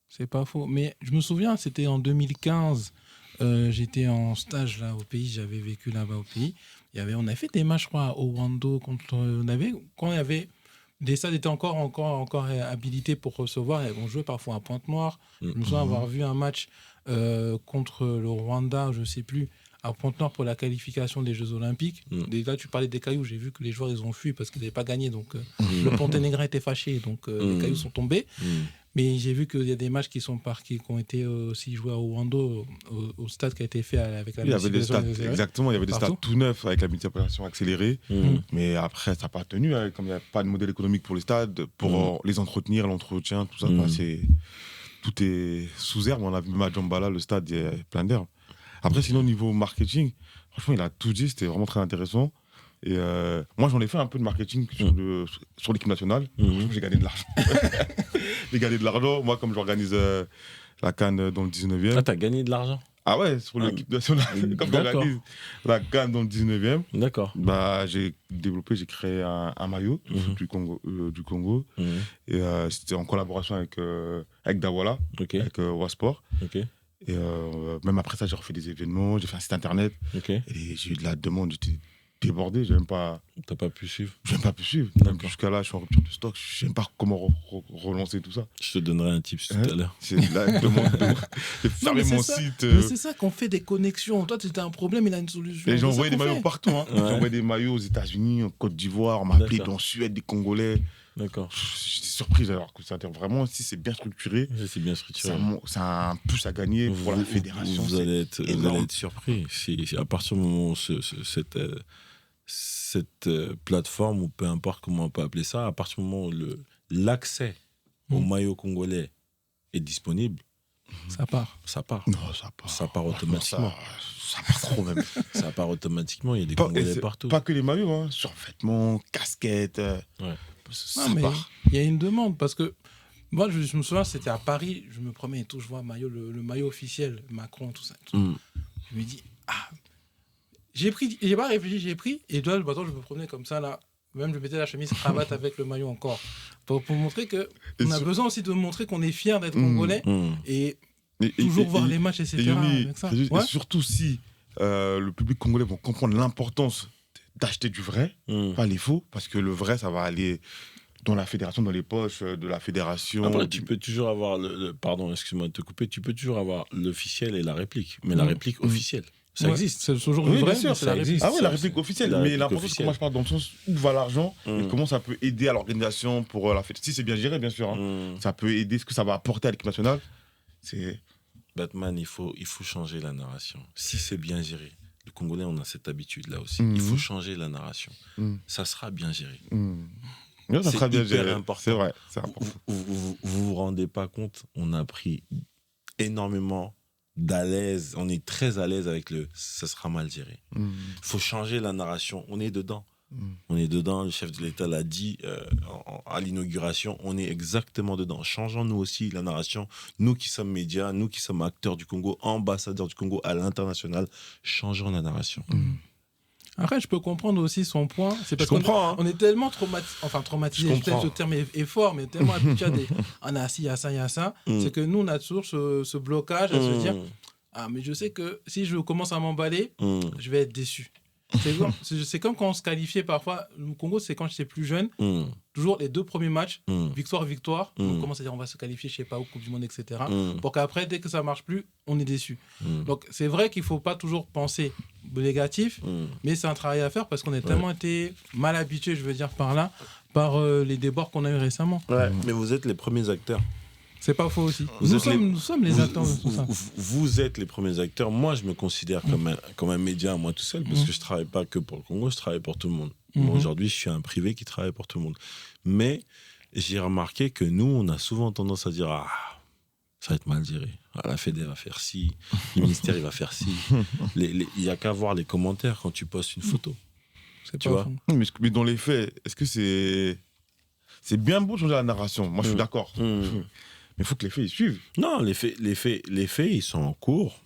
C'est pas faux. Mais je me souviens, c'était en 2015. J'étais en stage là au pays. J'avais vécu là-bas au pays. On a fait des matchs, je crois, au Wando. Quand il y avait des stades étaient encore habilités pour recevoir. On jouait parfois à Pointe-Noire. Je me souviens avoir vu un match contre le Rwanda, je sais plus, à Pointe-Noire pour la qualification des Jeux Olympiques. Là, tu parlais des cailloux. J'ai vu que les joueurs ils ont fui parce qu'ils n'avaient pas gagné. Donc le Monténégrin était fâché. Donc les cailloux sont tombés. Mais j'ai vu qu'il y a des matchs qui ont été aussi joués à Rwando, au stade qui a été fait avec la Il y avait des multiplication stades, accélérée. exactement, il y avait des Partout. stades tout neufs avec la multiplication accélérée. Mais après, ça n'a pas tenu, hein, comme il n'y a pas de modèle économique pour les stades, pour les entretenir, l'entretien, tout ça. Bah, tout est sous herbe. On a vu même à Djambala, le stade, il y a plein d'herbe. Après, sinon, au niveau marketing, franchement, il a tout dit, c'était vraiment très intéressant. Et moi, j'en ai fait un peu de marketing sur l'équipe nationale. Franchement, j'ai gagné de l'argent. J'ai gagné de l'argent. Moi, comme j'organise la CAN dans le 19e. Ah, t'as gagné de l'argent? Ah ouais, sur l'équipe nationale. Comme j'organise la CAN dans le 19e. D'accord. Bah, j'ai créé un maillot du Congo. Et c'était en collaboration avec Dawala, avec Wasport. Ok. Et même après ça, j'ai refait des événements, j'ai fait un site internet. Ok. Et j'ai eu de la demande, j'étais débordé, j'ai même pas pu suivre. J'ai même pas pu suivre. D'accord. Jusqu'à là, je suis en rupture de stock, je sais même pas comment relancer tout ça. Je te donnerai un tips tout à l'heure. C'est la demande j'ai fermé mon site. Mais c'est ça qu'on fait des connexions. Toi, tu as un problème, il a une solution. Et j'ai C'est envoyé ça des qu'on maillots fait. partout. Hein. Ouais. J'ai envoyé des maillots aux États-Unis, en Côte d'Ivoire, on m'a appelé D'accord. dans Suède, des Congolais. D'accord. J'étais surpris alors que ça vraiment, si c'est bien structuré, C'est bien structuré. c'est un plus à gagner pour la fédération. Vous allez être énorme. surpris. À partir du moment où cette plateforme, ou peu importe comment on peut appeler ça, à partir du moment où l'accès au maillot congolais est disponible, Ça part. ça part. Non, ça part automatiquement. Ça part trop même. Ça part automatiquement, il y a des Congolais partout. Pas que les maillots, hein. Survêtements, casquettes. Ça Non, mais part. il y a une demande parce que moi, je me souviens, c'était à Paris, je me promets et tout, je vois le maillot officiel, Macron, tout ça. Je me dis, j'ai pas réfléchi, j'ai pris, et toi, le matin, je me promenais comme ça, là. Même je mettais la chemise cravate avec le maillot encore. Pour montrer qu'on a besoin aussi de montrer qu'on est fier d'être Congolais et toujours voir les matchs, etc. avec ça. Et surtout si le public congolais va comprendre l'importance d'acheter du vrai, pas les faux, parce que le vrai, ça va aller dans la fédération, dans les poches de la fédération. Après, tu peux toujours avoir pardon, excuse-moi de te couper, tu peux toujours avoir l'officiel et la réplique, mais la réplique officielle. Ça existe. C'est toujours Oui, du vrai, bien sûr, mais c'est la réplique. Ah oui, la réplique officielle. Mais l'important, c'est que moi, je parle dans le sens où va l'argent et comment ça peut aider à l'organisation pour la fête. Si c'est bien géré, bien sûr. Hein. Ça peut aider, ce que ça va apporter à l'équipe nationale. C'est... Batman, il faut changer la narration. Si c'est bien géré, les Congolais, on a cette habitude-là aussi. Il faut changer la narration. Ça sera bien géré. Ouais, ça sera bien hyper géré. important. C'est vrai, c'est important. Vous vous rendez pas compte, on a pris énormément d'aise, on est très à l'aise avec ça sera mal géré. Il faut changer la narration, on est dedans. On est dedans, le chef de l'État l'a dit à l'inauguration, on est exactement dedans. Changeons nous aussi la narration, nous qui sommes médias, nous qui sommes acteurs du Congo, ambassadeurs du Congo à l'international, changeons la narration. Après, je peux comprendre aussi son point. C'est parce Je comprends, qu'on est tellement traumatisé, peut-être ce terme est fort, mais tellement habitué à on a ci, il y a ça, il y a ça. C'est que nous, on a toujours ce blocage à se dire, mais je sais que si je commence à m'emballer, je vais être déçu. C'est comme quand on se qualifiait parfois. Le Congo, c'est quand j'étais plus jeune. Toujours les 2 premiers matchs, victoire. On commence à dire on va se qualifier, je sais pas, au Coupe du Monde, etc. Pour qu'après, dès que ça marche plus, on est déçu. Donc c'est vrai qu'il faut pas toujours penser négatif, mais c'est un travail à faire parce qu'on a tellement été mal habitué, je veux dire par là, par les débords qu'on a eu récemment. Mais vous êtes les premiers acteurs. C'est pas faux aussi. Nous sommes les acteurs de tout ça. Vous êtes les premiers acteurs. Moi, je me considère comme un média à moi tout seul parce que je travaille pas que pour le Congo, je travaille pour tout le monde. Moi, aujourd'hui, je suis un privé qui travaille pour tout le monde. Mais j'ai remarqué que nous, on a souvent tendance à dire ça va être mal géré. La Fédé va faire ci, le ministère il va faire ci. Il n'y a qu'à voir les commentaires quand tu postes une photo. Tu vois. Mais dans les faits, est-ce que c'est bien beau de changer la narration? Moi, je suis d'accord. Mais il faut que les faits ils suivent. Non, les faits, ils sont en cours.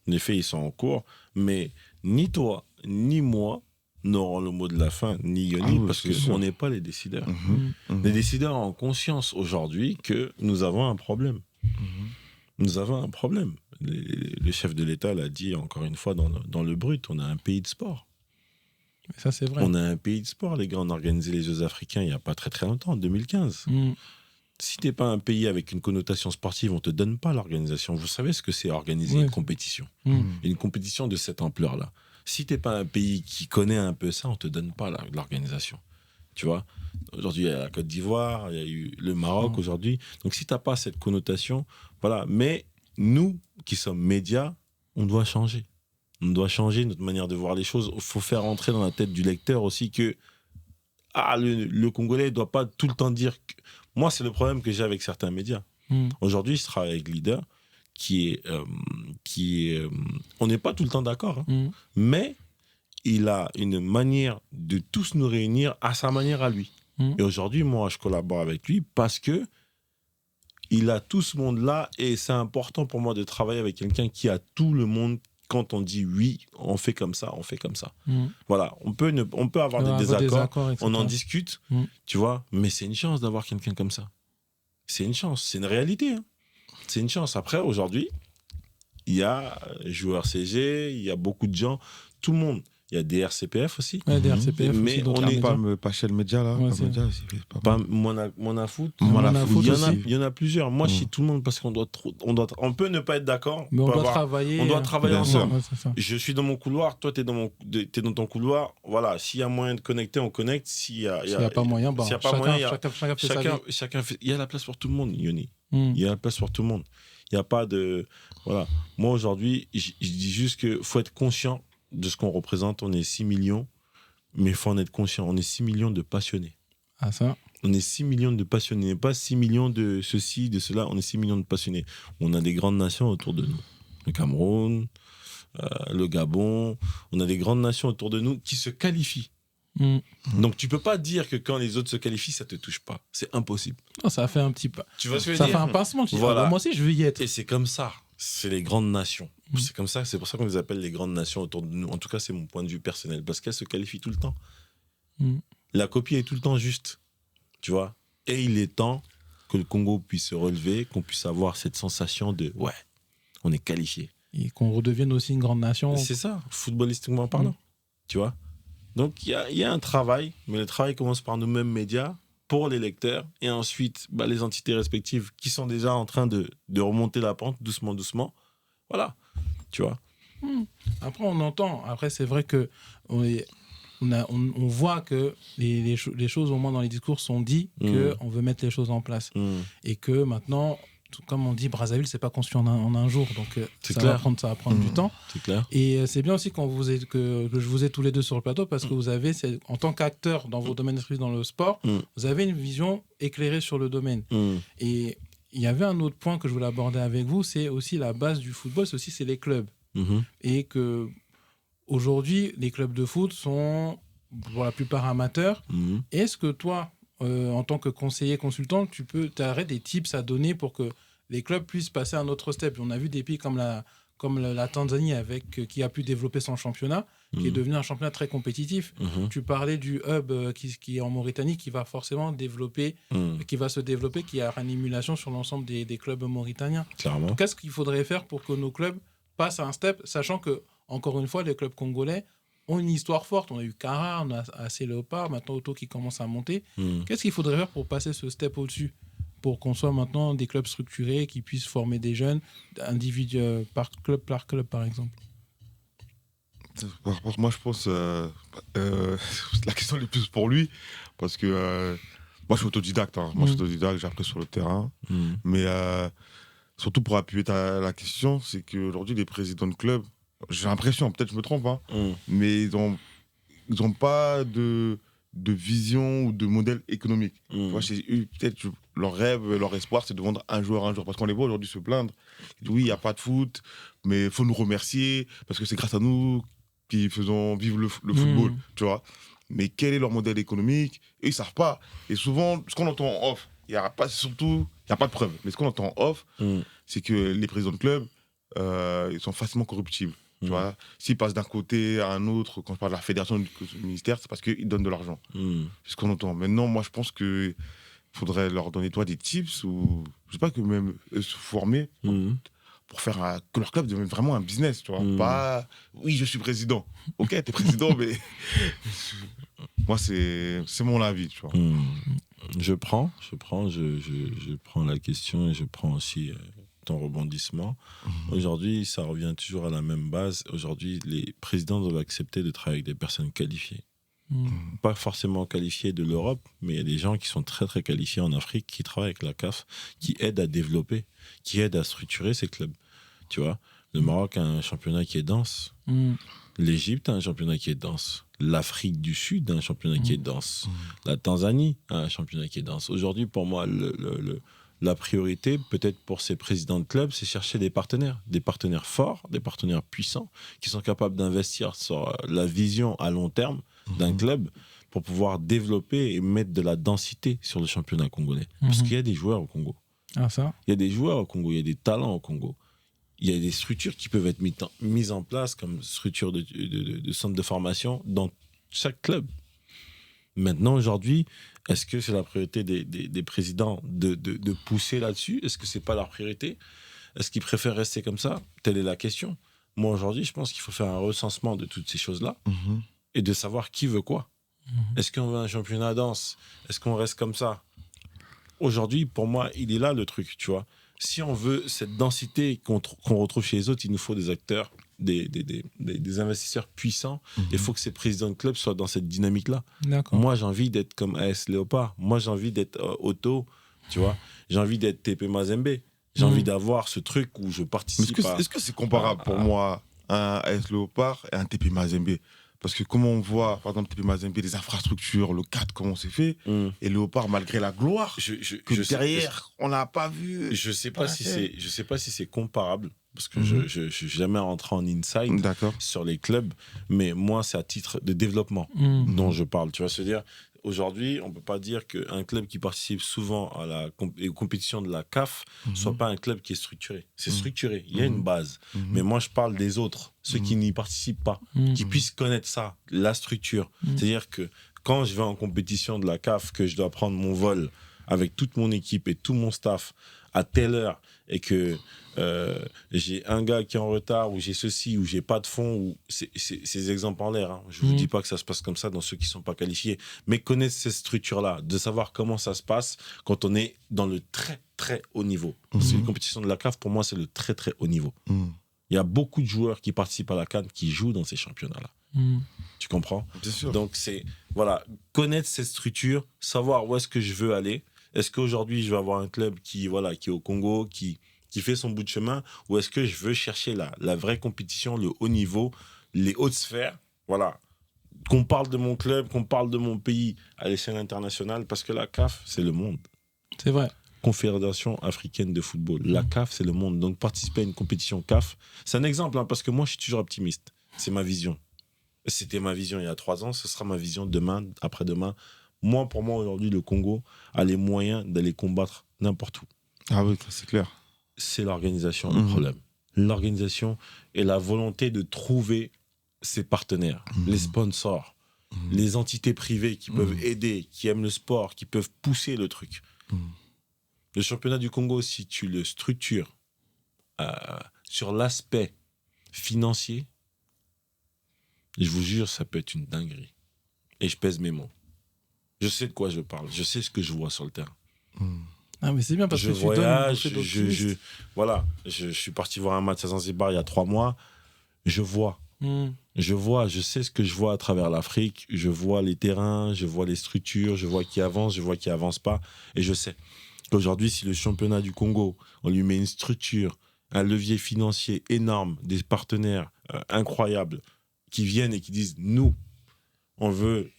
Les faits, ils sont en cours. Mais ni toi, ni moi n'auront le mot de la fin, ni Yoni, parce qu'on n'est pas les décideurs. Les décideurs ont conscience aujourd'hui que nous avons un problème. Nous avons un problème. Le chef de l'État l'a dit encore une fois dans le brut, on a un pays de sport. Mais ça, c'est vrai. On a un pays de sport, les gars. On a organisé les Jeux africains il n'y a pas très très longtemps, en 2015. Si tu n'es pas un pays avec une connotation sportive, on ne te donne pas l'organisation. Vous savez ce que c'est organiser une compétition. Une compétition de cette ampleur-là. Si tu n'es pas un pays qui connaît un peu ça, on ne te donne pas l'organisation. Tu vois, aujourd'hui, il y a la Côte d'Ivoire, il y a eu le Maroc aujourd'hui. Donc, si tu n'as pas cette connotation, voilà. Mais nous, qui sommes médias, on doit changer. On doit changer notre manière de voir les choses. Il faut faire entrer dans la tête du lecteur aussi que le Congolais ne doit pas tout le temps dire... Moi, c'est le problème que j'ai avec certains médias. Aujourd'hui, je travaille avec Leader, on n'est pas tout le temps d'accord, hein, mais il a une manière de tous nous réunir à sa manière à lui. Et aujourd'hui, moi, je collabore avec lui parce que il a tout ce monde-là et c'est important pour moi de travailler avec quelqu'un qui a tout le monde. Quand on dit oui, on fait comme ça, on fait comme ça. Voilà, on peut avoir des désaccords, on en discute, tu vois, mais c'est une chance d'avoir quelqu'un comme ça. C'est une chance, c'est une réalité. Hein. C'est une chance. Après, aujourd'hui, il y a joueurs CG, il y a beaucoup de gens, tout le monde. Il y a des RCPF aussi. Ouais, des RCPF mais aussi, on n'est pas chez le média, là. Ouais, pas Monafoot. Il y en a plusieurs. Moi, je suis tout le monde parce qu'on on peut ne pas être d'accord. Mais on doit travailler. On doit travailler ensemble. Ouais, c'est ça. Je suis dans mon couloir, toi, t'es dans ton couloir. Voilà, s'il y a moyen de connecter, on connecte. S'il y a pas moyen, bah, chacun fait. Il y a la place pour tout le monde, Yoni. Il y a la place pour tout le monde. Il n'y a pas de... Voilà. Moi, aujourd'hui, je dis juste qu'il faut être conscient de ce qu'on représente. On est 6 millions, mais il faut en être conscient. On est 6 millions de passionnés. Ah, ça. On est 6 millions de passionnés, pas 6 millions de ceci, de cela. On est 6 millions de passionnés. On a des grandes nations autour de nous. Le Cameroun, le Gabon. On a des grandes nations autour de nous qui se qualifient. Donc, tu peux pas dire que quand les autres se qualifient, ça te touche pas. C'est impossible. Non, ça fait un petit peu. Tu vois ce que je veux dire ? dire ? Ça fait un pincement. Voilà. Moi aussi, je veux y être. Et c'est comme ça. C'est les grandes nations. C'est comme ça. C'est pour ça qu'on les appelle les grandes nations autour de nous. En tout cas, c'est mon point de vue personnel. Parce qu'elles se qualifient tout le temps. La copie est tout le temps juste. Tu vois ? Et il est temps que le Congo puisse se relever, qu'on puisse avoir cette sensation de « ouais, on est qualifié ». Et qu'on redevienne aussi une grande nation. C'est ça, footballistiquement parlant. Tu vois ? Donc, il y a un travail, mais le travail commence par nous-mêmes médias, pour les lecteurs, et ensuite les entités respectives qui sont déjà en train de remonter la pente doucement, doucement. Voilà, tu vois. Après, on entend. Après, c'est vrai que on voit que les choses, au moins dans les discours, sont dites qu'on veut mettre les choses en place. Et que maintenant... Comme on dit, Brazzaville, c'est pas construit en un jour, donc ça va prendre du temps. C'est clair. Et c'est bien aussi que je vous ai tous les deux sur le plateau, parce que vous avez, en tant qu'acteur dans vos domaines respectifs dans le sport, vous avez une vision éclairée sur le domaine. Et il y avait un autre point que je voulais aborder avec vous, c'est aussi la base du football, c'est les clubs. Et que aujourd'hui, les clubs de foot sont pour la plupart amateurs. Est-ce que toi, en tant que conseiller consultant, tu aurais des tips à donner pour que les clubs puissent passer à un autre step? On a vu des pays comme la Tanzanie qui a pu développer son championnat, qui est devenu un championnat très compétitif. Tu parlais du hub qui est en Mauritanie, qui va forcément qui va se développer, qui a une émulation sur l'ensemble des clubs mauritaniens. Clairement. Qu'est-ce qu'il faudrait faire pour que nos clubs passent à un step, sachant que, encore une fois, les clubs congolais ont une histoire forte. On a eu Kara, on a AC Léopard, maintenant Auto qui commence à monter. Qu'est-ce qu'il faudrait faire pour passer ce step au-dessus, pour qu'on soit maintenant des clubs structurés qui puissent former des jeunes, individus par club, par exemple? Moi, je pense la question est plus pour lui, parce que moi, je suis autodidacte. Moi, je suis autodidacte, j'ai appris sur le terrain. Mais surtout pour appuyer la question, c'est qu'aujourd'hui, les présidents de clubs, j'ai l'impression, peut-être je me trompe, mais ils ont pas de vision ou de modèle économique. Tu vois, peut-être leur rêve, leur espoir, c'est de vendre un joueur. Parce qu'on les voit aujourd'hui se plaindre. Oui, il n'y a pas de foot, mais il faut nous remercier, parce que c'est grâce à nous qui faisons vivre le football. Tu vois. Mais quel est leur modèle économique? Ils ne savent pas. Et souvent, ce qu'on entend en off, il n'y a pas de preuve. Mais ce qu'on entend en off, c'est que les présidents de club, ils sont facilement corruptibles. Tu vois, s'ils passent d'un côté à un autre, quand je parle de la fédération du ministère, c'est parce qu'ils donnent de l'argent. C'est ce qu'on entend. Maintenant, moi, je pense qu'il faudrait leur donner des tips ou, je sais pas, que même se former pour faire que leur club devienne vraiment un business. Tu vois. Pas, oui, je suis président. Ok, t'es président, mais moi, c'est mon avis. Tu vois. Je prends la question et je prends aussi ton rebondissement. Aujourd'hui, ça revient toujours à la même base. Aujourd'hui, les présidents doivent accepter de travailler avec des personnes qualifiées. pas forcément qualifiés de l'Europe, mais il y a des gens qui sont très très qualifiés en Afrique, qui travaillent avec la CAF, qui aident à développer, qui aident à structurer ces clubs. Tu vois, le Maroc a un championnat qui est dense. L'Égypte a un championnat qui est dense. L'Afrique du Sud a un championnat qui est dense. La Tanzanie a un championnat qui est dense. Aujourd'hui, pour moi, la priorité, peut-être pour ces présidents de clubs, c'est chercher des partenaires forts, des partenaires puissants, qui sont capables d'investir sur la vision à long terme d'un club pour pouvoir développer et mettre de la densité sur le championnat congolais. Parce qu'il y a des joueurs au Congo. Ah, ça. Il y a des joueurs au Congo, il y a des talents au Congo. Il y a des structures qui peuvent être mises en place comme structures de centres de formation dans chaque club. Maintenant, aujourd'hui, est-ce que c'est la priorité des présidents de pousser là-dessus? Est-ce que ce n'est pas leur priorité? Est-ce qu'ils préfèrent rester comme ça? Telle est la question. Moi, aujourd'hui, je pense qu'il faut faire un recensement de toutes ces choses-là et de savoir qui veut quoi. Est-ce qu'on veut un championnat dense? Est-ce qu'on reste comme ça? Aujourd'hui, pour moi, il est là le truc, tu vois. Si on veut cette densité qu'on retrouve chez les autres, il nous faut des acteurs, des investisseurs puissants. Il faut que ces présidents de clubs soient dans cette dynamique-là. D'accord. Moi, j'ai envie d'être comme AS Léopard. Moi, j'ai envie d'être Otto, tu vois. J'ai envie d'être TP Mazembe. J'ai envie d'avoir ce truc où je participe. Est-ce que c'est comparable pour moi un AS Léopard et un TP Mazembe? Parce que comme on voit, par exemple, TP Mazembe, les infrastructures, le cadre, comment c'est fait, et Léopard, malgré la gloire, derrière, on n'a pas vu. Je sais pas si c'est comparable, parce que je ne suis jamais rentré en inside sur les clubs, mais moi, c'est à titre de développement dont je parle. Tu vois, c'est-à-dire, aujourd'hui, on ne peut pas dire qu'un club qui participe souvent aux compétitions de la CAF ne soit pas un club qui est structuré. C'est structuré, il y a une base. Mais moi, je parle des autres, ceux qui n'y participent pas, qui puissent connaître ça, la structure. C'est-à-dire que quand je vais en compétition de la CAF, que je dois prendre mon vol avec toute mon équipe et tout mon staff à telle heure, et que j'ai un gars qui est en retard, ou j'ai ceci, ou j'ai pas de fonds, ou c'est des exemples en l'air. Hein. Je vous dis pas que ça se passe comme ça dans ceux qui sont pas qualifiés, mais connaître ces structures-là, de savoir comment ça se passe quand on est dans le très très haut niveau. Parce que les compétitions de la CAF, pour moi, c'est le très très haut niveau. Il y a beaucoup de joueurs qui participent à la CAN qui jouent dans ces championnats-là. Tu comprends? Bien sûr. Donc c'est connaître cette structure, savoir où est-ce que je veux aller. Est-ce qu'aujourd'hui, je vais avoir un club qui est au Congo, qui fait son bout de chemin, ou est-ce que je veux chercher la vraie compétition, le haut niveau, les hautes sphères, voilà. Qu'on parle de mon club, qu'on parle de mon pays à l'échelle internationale, parce que la CAF, c'est le monde. C'est vrai. Confédération africaine de football. La CAF, c'est le monde. Donc, participer à une compétition CAF, c'est un exemple, hein, parce que moi, je suis toujours optimiste. C'est ma vision. C'était ma vision il y a 3 ans, ce sera ma vision demain, après-demain. Pour moi, aujourd'hui, le Congo a les moyens d'aller combattre n'importe où. Ah oui, c'est clair. C'est l'organisation le problème. L'organisation et la volonté de trouver ses partenaires, les sponsors, les entités privées qui peuvent aider, qui aiment le sport, qui peuvent pousser le truc. Le championnat du Congo, si tu le structures sur l'aspect financier, je vous jure, ça peut être une dinguerie. Et je pèse mes mots. Je sais de quoi je parle. Je sais ce que je vois sur le terrain. Ah, mais c'est bien parce je que voyage, tu donnes une bouffée d'optimisme. je suis parti voir un match à Zanzibar il y a 3 mois. Je vois. Je sais ce que je vois à travers l'Afrique. Je vois les terrains, je vois les structures, je vois qui avance, je vois qui avance pas. Et je sais qu'aujourd'hui, si le championnat du Congo, on lui met une structure, un levier financier énorme, des partenaires incroyables qui viennent et qui disent nous, on veut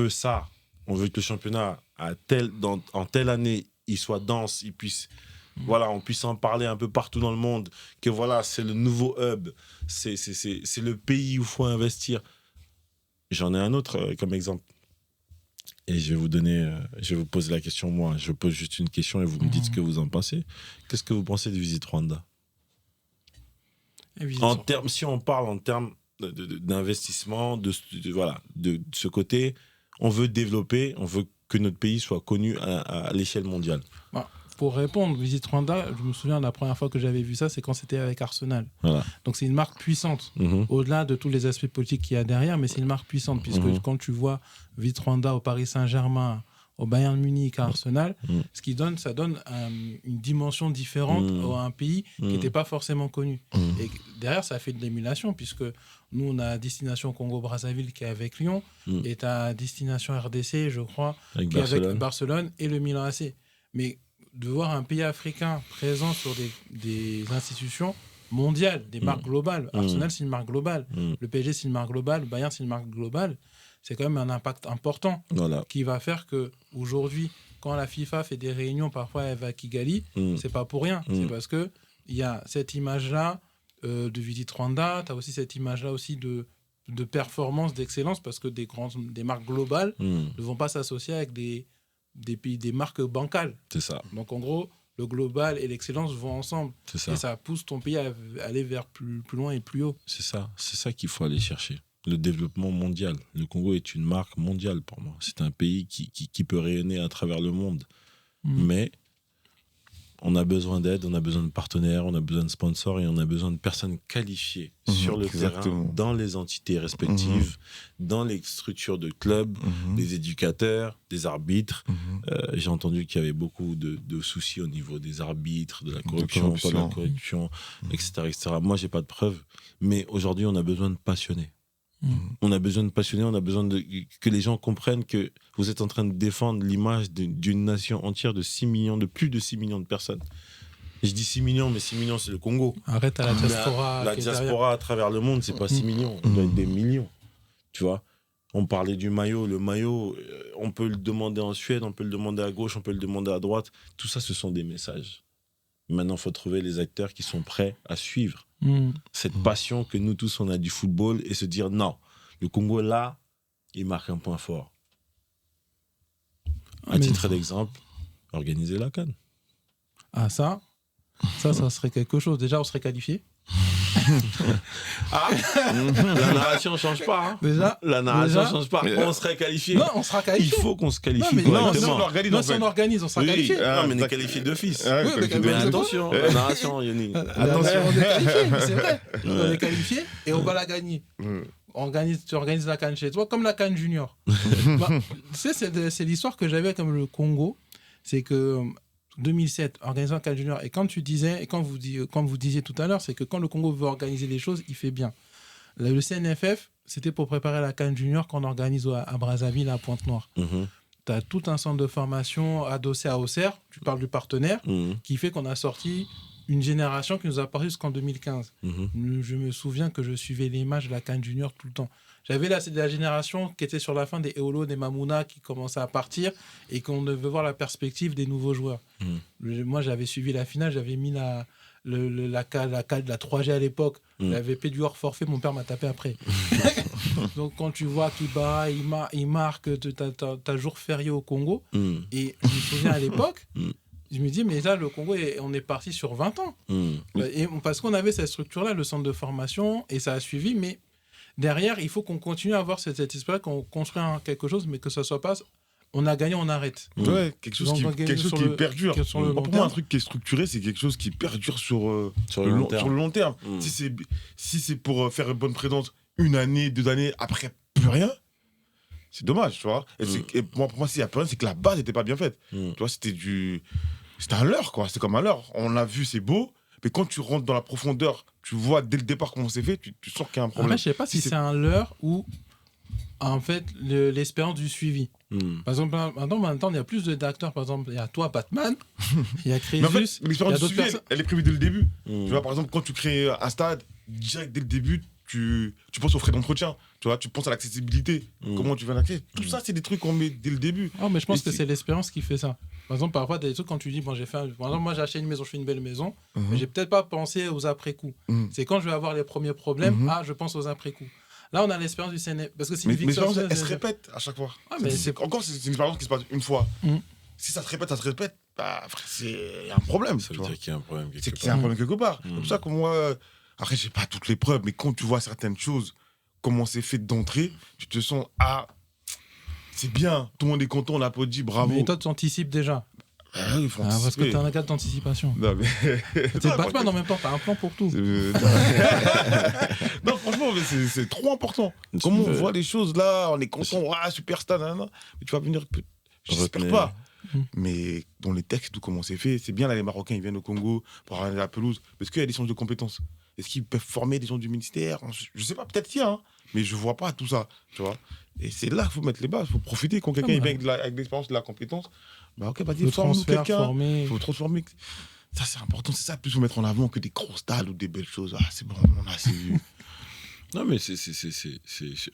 ça. On veut que le championnat, en telle année, il soit dense, il puisse, on puisse en parler un peu partout dans le monde, que c'est le nouveau hub, c'est le pays où il faut investir. J'en ai un autre comme exemple. Et je vais vous poser la question, moi. Je pose juste une question et vous me dites ce que vous en pensez. Qu'est-ce que vous pensez de Visit Rwanda? Si on parle en termes d'investissement, de ce côté, on veut développer, on veut que notre pays soit connu à l'échelle mondiale. Pour répondre, Visit Rwanda, je me souviens la première fois que j'avais vu ça, c'est quand c'était avec Arsenal. Voilà. Donc c'est une marque puissante, au-delà de tous les aspects politiques qu'il y a derrière, mais c'est une marque puissante, puisque quand tu vois Visit Rwanda au Paris Saint-Germain, au Bayern Munich, à Arsenal, ça donne une dimension différente à un pays qui n'était pas forcément connu. Et derrière, ça fait de l'émulation, puisque nous, on a Destination Congo-Brazzaville qui est avec Lyon, et tu as Destination RDC, je crois, qui est avec Barcelone et le Milan AC. Mais de voir un pays africain présent sur des institutions mondiales, des marques globales. Arsenal, c'est une marque globale. Le PSG, c'est une marque globale. Le Bayern, c'est une marque globale. C'est quand même un impact important qui va faire qu'aujourd'hui, quand la FIFA fait des réunions, parfois elle va à Kigali, c'est pas pour rien. C'est parce qu'il y a cette image-là de Visit Rwanda, tu as aussi cette image-là aussi de performance, d'excellence, parce que des marques globales ne vont pas s'associer avec des pays, des marques bancales. C'est ça. Donc en gros, le global et l'excellence vont ensemble. C'est ça. Et ça pousse ton pays à aller vers plus loin et plus haut. C'est ça qu'il faut aller chercher. Le développement mondial. Le Congo est une marque mondiale pour moi. C'est un pays qui peut rayonner à travers le monde. Mais on a besoin d'aide, on a besoin de partenaires, on a besoin de sponsors et on a besoin de personnes qualifiées sur le terrain, dans les entités respectives, dans les structures de clubs, des éducateurs, des arbitres. J'ai entendu qu'il y avait beaucoup de soucis au niveau des arbitres, de la corruption, pas de la corruption, etc., etc. Moi, j'ai pas de preuves. Mais aujourd'hui, on a besoin de passionnés. On a besoin de passionnés, on a besoin que les gens comprennent que vous êtes en train de défendre l'image d'une nation entière de plus de 6 millions de personnes. Je dis 6 millions, mais 6 millions, c'est le Congo. Arrête à la diaspora. La diaspora à travers le monde, c'est pas 6 millions, il doit être des millions. Tu vois, on parlait du maillot. Le maillot, on peut le demander en Suède, on peut le demander à gauche, on peut le demander à droite. Tout ça, ce sont des messages. Maintenant, il faut trouver les acteurs qui sont prêts à suivre cette passion que nous tous, on a du football et se dire non, le Congo, là, il marque un point fort. À titre d'exemple, organiser la CAN. Ah, ça serait quelque chose. Déjà, on serait qualifié. La narration ne change pas. Hein. Déjà, la narration ne change pas. On serait qualifié. Non, on sera qualifié. Il faut qu'on se qualifie correctement. Si on organise, on sera qualifié. Non, mais on est qualifié d'office. Mais attention, la narration, Yoni. Attention, on est qualifié, c'est vrai. On est qualifié et on va la gagner. Tu organises la CAN chez toi, comme la CAN Junior. Tu sais, c'est l'histoire que j'avais comme le Congo. C'est que 2007, organisant la CAN Junior. Et quand vous disiez tout à l'heure, c'est que quand le Congo veut organiser des choses, il fait bien. Le CNFF, c'était pour préparer la CAN Junior qu'on organise à Brazzaville, à Pointe-Noire. Tu as tout un centre de formation adossé à Auxerre, tu parles du partenaire, qui fait qu'on a sorti une génération qui nous a apparu jusqu'en 2015. Je me souviens que je suivais les matchs de la CAN Junior tout le temps. C'est la génération qui était sur la fin des Eolo, des Mamouna, qui commençaient à partir et qu'on devait voir la perspective des nouveaux joueurs. Moi, j'avais suivi la finale, j'avais mis la CAN de la 3G à l'époque. J'avais payé du hors forfait, mon père m'a tapé après. Donc, quand tu vois Kiba, il marque, t'as jour férié au Congo. Et je me souviens à l'époque, je me dis, mais là, le Congo, on est parti sur 20 ans. Et parce qu'on avait cette structure-là, le centre de formation, et ça a suivi, mais derrière, il faut qu'on continue à avoir cette esprit qu'on construit quelque chose, mais que ça soit pas... On a gagné, on arrête. Ouais, quelque chose qui perdure. Pour moi, un truc qui est structuré, c'est quelque chose qui perdure sur le long terme. Si c'est pour faire une bonne présence 1 année, 2 années, après plus rien, c'est dommage, tu vois. Et pour moi, s'il y a plus rien, c'est que la base n'était pas bien faite. Tu vois, c'était un leurre, quoi. C'est comme un leurre. On l'a vu, c'est beau, mais quand tu rentres dans la profondeur, tu vois dès le départ comment c'est fait, tu sens qu'il y a un problème. Après, je sais pas si c'est un leurre ou en fait l'espérance du suivi. Par exemple, maintenant, il y a plus d'acteurs. Par exemple, il y a toi, Batman, il y a Crésus. Mais en fait, l'expérience du suivi, elle est prévue dès le début. Tu vois, par exemple, quand tu crées un stade, direct dès le début, tu penses aux frais d'entretien. Tu vois, tu penses à l'accessibilité. Comment tu vas l'accéder. Tout ça, c'est des trucs qu'on met dès le début. Oh, mais je pense que c'est l'espérance qui fait ça. Par exemple, parfois, des trucs quand tu dis, par exemple, moi, j'ai acheté une maison, je fais une belle maison, mais j'ai peut-être pas pensé aux après-coups. C'est quand je vais avoir les premiers problèmes, je pense aux après-coups. Là, on a l'expérience du CNF. Parce que c'est une l'expérience, elle se répète à chaque fois. Encore, c'est une expérience qui se passe une fois. Si ça se répète, bah, il y a un problème. Ça veut dire qu'il y a un problème quelque part. C'est qu'il y a un problème quelque part. C'est pour ça que moi, après, j'ai pas toutes les preuves, mais quand tu vois certaines choses, comment c'est fait d'entrée, tu te sens, c'est bien, tout le monde est content, on applaudit, bravo. Mais toi, tu anticipes déjà. Il faut anticiper. Parce que tu as un cadre d'anticipation. Non, mais... C'est pas en même temps, tu as un plan pour tout. Non, franchement, mais c'est trop important. Comment on voit les choses là, on est content, superstar, mais tu vas venir. J'espère Retenez. pas. Mais dans les textes, tout comment c'est fait, c'est bien là, les Marocains, ils viennent au Congo pour aller à la pelouse. Est-ce qu'il y a des centres de compétences? Est-ce qu'ils peuvent former des gens du ministère? Je sais pas, peut-être qu'il y a, hein, mais je vois pas tout ça, tu vois. Et c'est là qu'il faut mettre les bases, il faut profiter. Quand quelqu'un il vient avec de l'expérience, de la compétence, bah ok, vas-y, Le forme-nous transfert, quelqu'un. former. Il faut transformer. Ça, c'est important, c'est ça, plus faut mettre en avant que des gros stades ou des belles choses. Ah, c'est bon, on a assez vu. Non, mais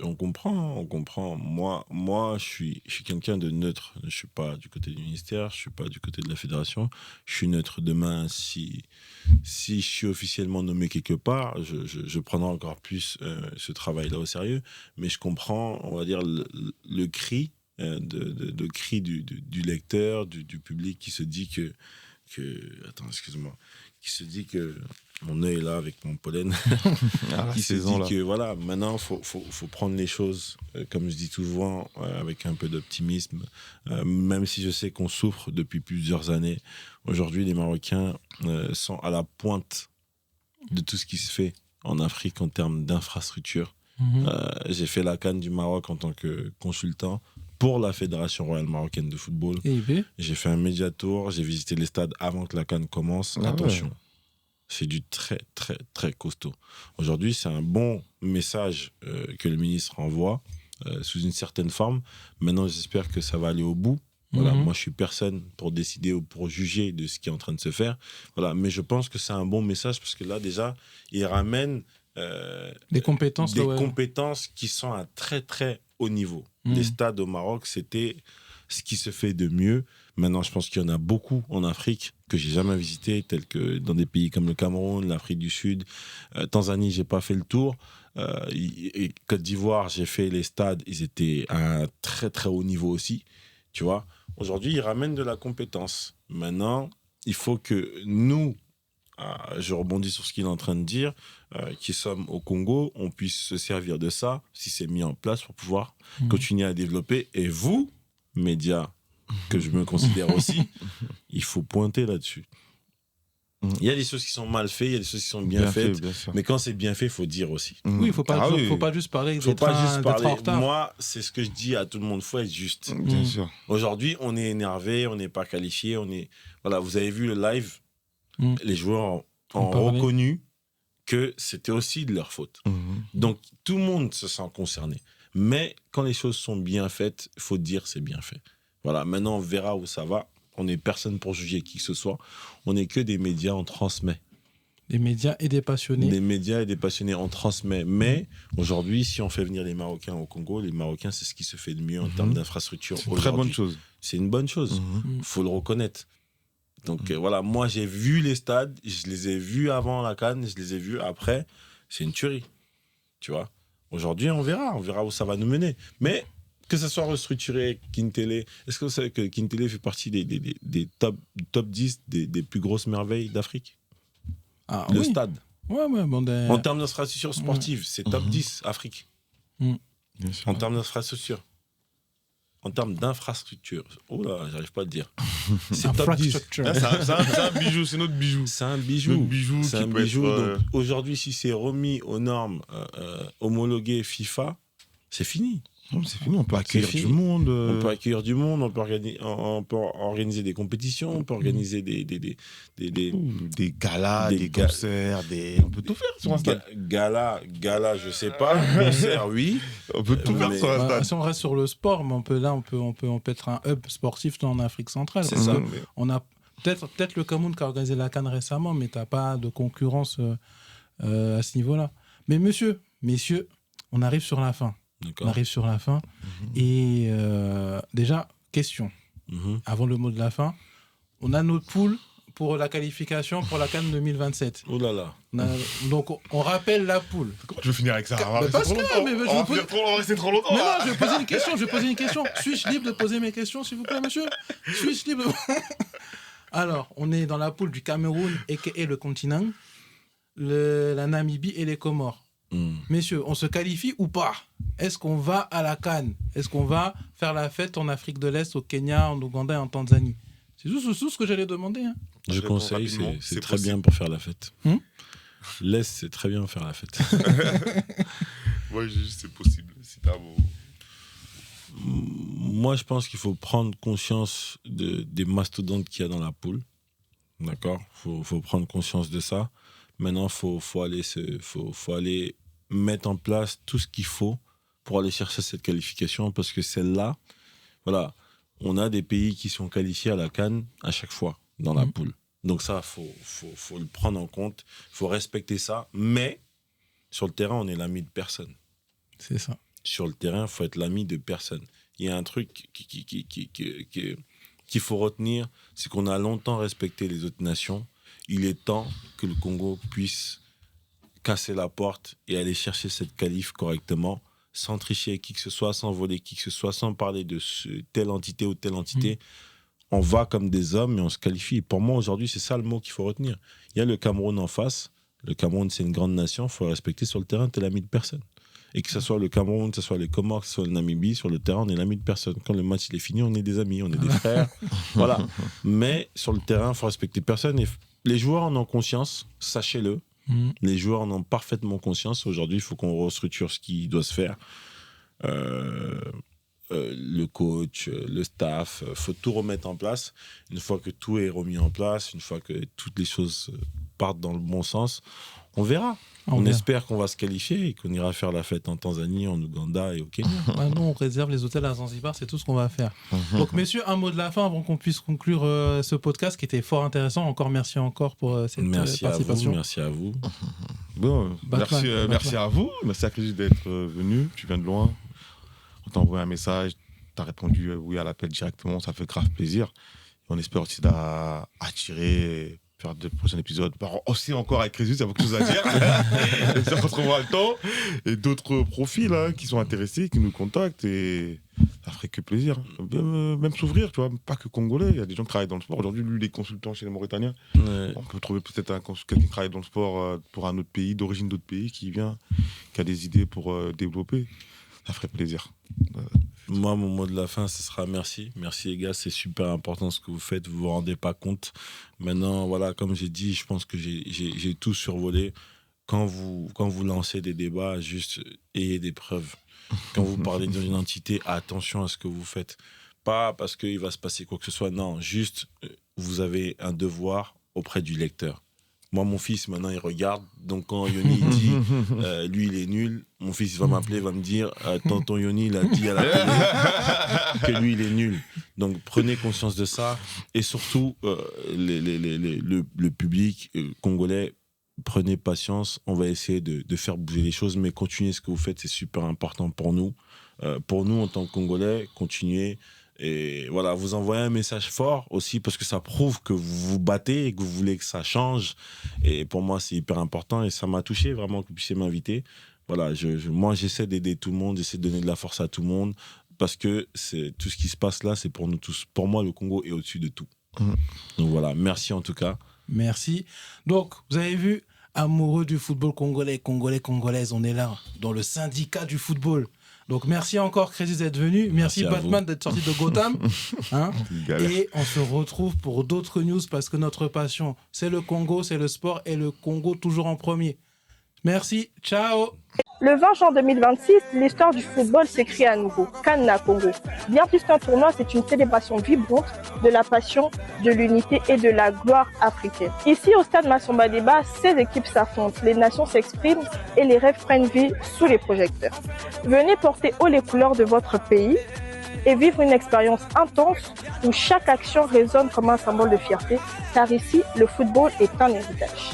on comprend, on comprend. Moi, je suis quelqu'un de neutre. Je suis pas du côté du ministère, je suis pas du côté de la fédération. Je suis neutre. Demain, si je suis officiellement nommé quelque part, je prendrai encore plus ce travail-là au sérieux. Mais je comprends, on va dire, le cri, de cri du lecteur, du public qui se dit que attends, excuse-moi, qui se dit que mon œil est là avec mon pollen, qui se dit que voilà, maintenant faut prendre les choses, comme je dis souvent, avec un peu d'optimisme, même si je sais qu'on souffre depuis plusieurs années. Aujourd'hui, les Marocains sont à la pointe de tout ce qui se fait en Afrique en termes d'infrastructure. J'ai fait la CAN du Maroc en tant que consultant pour la Fédération royale marocaine de football. J'ai fait un média tour, j'ai visité les stades avant que la CAN commence. Attention, c'est du très, très, très costaud. Aujourd'hui, c'est un bon message que le ministre envoie sous une certaine forme. Maintenant, j'espère que ça va aller au bout. Voilà, moi, je suis personne pour décider ou pour juger de ce qui est en train de se faire. Voilà, mais je pense que c'est un bon message parce que là, déjà, il ramène des compétences, compétences qui sont à très, très haut niveau. Les stades au Maroc, c'était ce qui se fait de mieux. Maintenant, je pense qu'il y en a beaucoup en Afrique que j'ai jamais visité, tels que dans des pays comme le Cameroun, l'Afrique du Sud. Tanzanie, j'ai pas fait le tour. Et Côte d'Ivoire, j'ai fait les stades, ils étaient à un très très haut niveau aussi. Tu vois, aujourd'hui, ils ramènent de la compétence. Maintenant, il faut que nous, je rebondis sur ce qu'il est en train de dire, qui sommes au Congo, on puisse se servir de ça, si c'est mis en place, pour pouvoir continuer à développer. Et vous, médias, que je me considère aussi, il faut pointer là-dessus. Il y a des choses qui sont mal faites, il y a des choses qui sont bien faites, mais quand c'est bien fait, il faut dire aussi. Oui, il faut pas juste parler d'être en retard. Moi, c'est ce que je dis à tout le monde, il faut être juste. Bien sûr. Aujourd'hui, on est énervé, on n'est pas qualifié, voilà, vous avez vu le live, les joueurs ont reconnu que c'était aussi de leur faute. Donc, tout le monde se sent concerné. Mais quand les choses sont bien faites, il faut dire c'est bien fait. Voilà, maintenant, on verra où ça va. On n'est personne pour juger qui que ce soit. On n'est que des médias, on transmet. Des médias et des passionnés. Des médias et des passionnés, on transmet. Mais aujourd'hui, si on fait venir les Marocains au Congo, les Marocains, c'est ce qui se fait de mieux en termes d'infrastructure. C'est une très bonne chose. C'est une bonne chose. Il faut le reconnaître. Donc voilà, moi, j'ai vu les stades. Je les ai vus avant la CAN, je les ai vus après. C'est une tuerie. Tu vois. Aujourd'hui, on verra où ça va nous mener. Mais que ça soit restructuré, Kintele, est-ce que vous savez que Kintele fait partie des top 10 des plus grosses merveilles d'Afrique? Le stade. En termes d'infrastructure sportive, c'est top 10 Afrique. En termes d'infrastructure. En termes d'infrastructure. Oh là, j'arrive pas à le dire. C'est top 10. C'est un bijou, c'est notre bijou. C'est un bijou. Notre bijou c'est un bijou. Donc, aujourd'hui, si c'est remis aux normes homologuées FIFA, c'est fini. Non, c'est fini, on peut accueillir du monde. On peut accueillir du monde, on peut organiser des compétitions, on peut organiser des galas, des concerts, on peut tout faire sur un stade. Gala, je sais pas. Concert, oui. On peut tout faire sur un stade. Si on reste sur le sport, mais on peut être un hub sportif en Afrique centrale. C'est ça. On a peut-être le Cameroun qui a organisé la CAN récemment, mais t'as pas de concurrence à ce niveau-là. Mais messieurs, on arrive sur la fin. D'accord. On arrive sur la fin. Et déjà, question. Avant le mot de la fin, on a notre poule pour la qualification pour la CAN 2027. Oh là là. Donc, on rappelle la poule. Comment tu veux finir avec ça? On va rester trop longtemps. Mais non, je vais poser une question. Suis-je libre de poser mes questions, s'il vous plaît, monsieur? Suis-je libre Alors, on est dans la poule du Cameroun, a.k.a. le continent, la Namibie et les Comores. Messieurs, on se qualifie ou pas? Est-ce qu'on va à la CAN? Est-ce qu'on va faire la fête en Afrique de l'Est, au Kenya, en Ouganda et en Tanzanie? C'est tout ce que j'allais demander. Je conseille, c'est très bien pour faire la fête. L'Est, c'est très bien pour faire la fête. Moi, c'est possible. C'est un mot. Moi, je pense qu'il faut prendre conscience des mastodontes qu'il y a dans la poule. D'accord ? Faut prendre conscience de ça. Maintenant, faut aller mettre en place tout ce qu'il faut pour aller chercher cette qualification, parce que celle-là, voilà, on a des pays qui sont qualifiés à la CAN à chaque fois dans la poule. Donc ça, faut le prendre en compte, faut respecter ça, mais sur le terrain, on est l'ami de personne. C'est ça. Sur le terrain, il faut être l'ami de personne. Il y a un truc qu'il faut retenir, c'est qu'on a longtemps respecté les autres nations. Il est temps que le Congo puisse casser la porte et aller chercher cette qualif correctement, sans tricher avec qui que ce soit, sans voler qui que ce soit, sans parler de telle entité ou telle entité. On va comme des hommes et on se qualifie. Pour moi, aujourd'hui, c'est ça le mot qu'il faut retenir. Il y a le Cameroun en face. Le Cameroun, c'est une grande nation. Il faut le respecter sur le terrain. Tu es l'ami de personne. Et que ce soit le Cameroun, que ce soit les Comores, que ce soit le Namibie, sur le terrain, on est l'ami de personne. Quand le match il est fini, on est des amis, on est des frères. Voilà. Mais sur le terrain, il faut respecter personne. Et les joueurs en ont conscience, sachez-le. Les joueurs en ont parfaitement conscience. Aujourd'hui, il faut qu'on restructure ce qui doit se faire. Le coach, le staff, il faut tout remettre en place. Une fois que tout est remis en place, une fois que toutes les choses partent dans le bon sens, on verra. On espère qu'on va se qualifier et qu'on ira faire la fête en Tanzanie, en Ouganda et au Kenya. Nous, on réserve les hôtels à Zanzibar, c'est tout ce qu'on va faire. Donc, messieurs, un mot de la fin avant qu'on puisse conclure ce podcast qui était fort intéressant. Encore merci encore pour cette participation. Merci à vous. Bon, merci à vous. Merci à Crésus d'être venu. Tu viens de loin. On t'a envoyé un message. Tu as répondu oui à l'appel directement. Ça fait grave plaisir. Et on espère aussi d'attirer... faire de prochains épisodes, aussi encore avec Crésus, il y a beaucoup de choses à dire. J'espère qu'on trouvera le temps. Et d'autres profils qui sont intéressés, qui nous contactent, et ça ferait que plaisir. Même s'ouvrir, tu vois, pas que congolais, il y a des gens qui travaillent dans le sport. Aujourd'hui, lui, il est consultant chez les Mauritaniens. Ouais. On peut trouver peut-être quelqu'un qui travaille dans le sport pour un autre pays, d'origine d'autre pays, qui vient, qui a des idées pour développer. Ça ferait plaisir. Moi, mon mot de la fin, ce sera merci. Merci les gars, c'est super important ce que vous faites, vous vous rendez pas compte. Maintenant, voilà, comme j'ai dit, je pense que j'ai tout survolé. Quand vous lancez des débats, juste ayez des preuves. Quand vous parlez d'une entité, attention à ce que vous faites. Pas parce qu'il va se passer quoi que ce soit, non, juste vous avez un devoir auprès du lecteur. Moi, mon fils, maintenant, il regarde. Donc, quand Yoni dit lui, il est nul, mon fils il va m'appeler, il va me dire tonton Yoni, il a dit à la télé que lui, il est nul. Donc, prenez conscience de ça. Et surtout, le public congolais, prenez patience. On va essayer de faire bouger les choses, mais continuez ce que vous faites, c'est super important pour nous. Pour nous, en tant que Congolais, continuez. Et voilà, vous envoyez un message fort aussi parce que ça prouve que vous vous battez et que vous voulez que ça change. Et pour moi, c'est hyper important et ça m'a touché vraiment que vous puissiez m'inviter. Voilà, moi, j'essaie d'aider tout le monde, j'essaie de donner de la force à tout le monde parce que tout ce qui se passe là, c'est pour nous tous. Pour moi, le Congo est au-dessus de tout. Donc voilà, merci en tout cas. Merci. Donc, vous avez vu, amoureux du football congolais, congolaises, on est là dans le syndicat du football. Donc, merci encore, Crésus, d'être venu. Merci Batman d'être sorti de Gotham. Et on se retrouve pour d'autres news parce que notre passion, c'est le Congo, c'est le sport et le Congo toujours en premier. Merci. Ciao. Le 20 juin 2026, l'histoire du football s'écrit à nouveau. CAN Congo. Bien plus qu'un tournoi, c'est une célébration vibrante de la passion, de l'unité et de la gloire africaine. Ici, au stade Massamba Débat, 16 équipes s'affrontent, les nations s'expriment et les rêves prennent vie sous les projecteurs. Venez porter haut les couleurs de votre pays et vivre une expérience intense où chaque action résonne comme un symbole de fierté, car ici, le football est un héritage.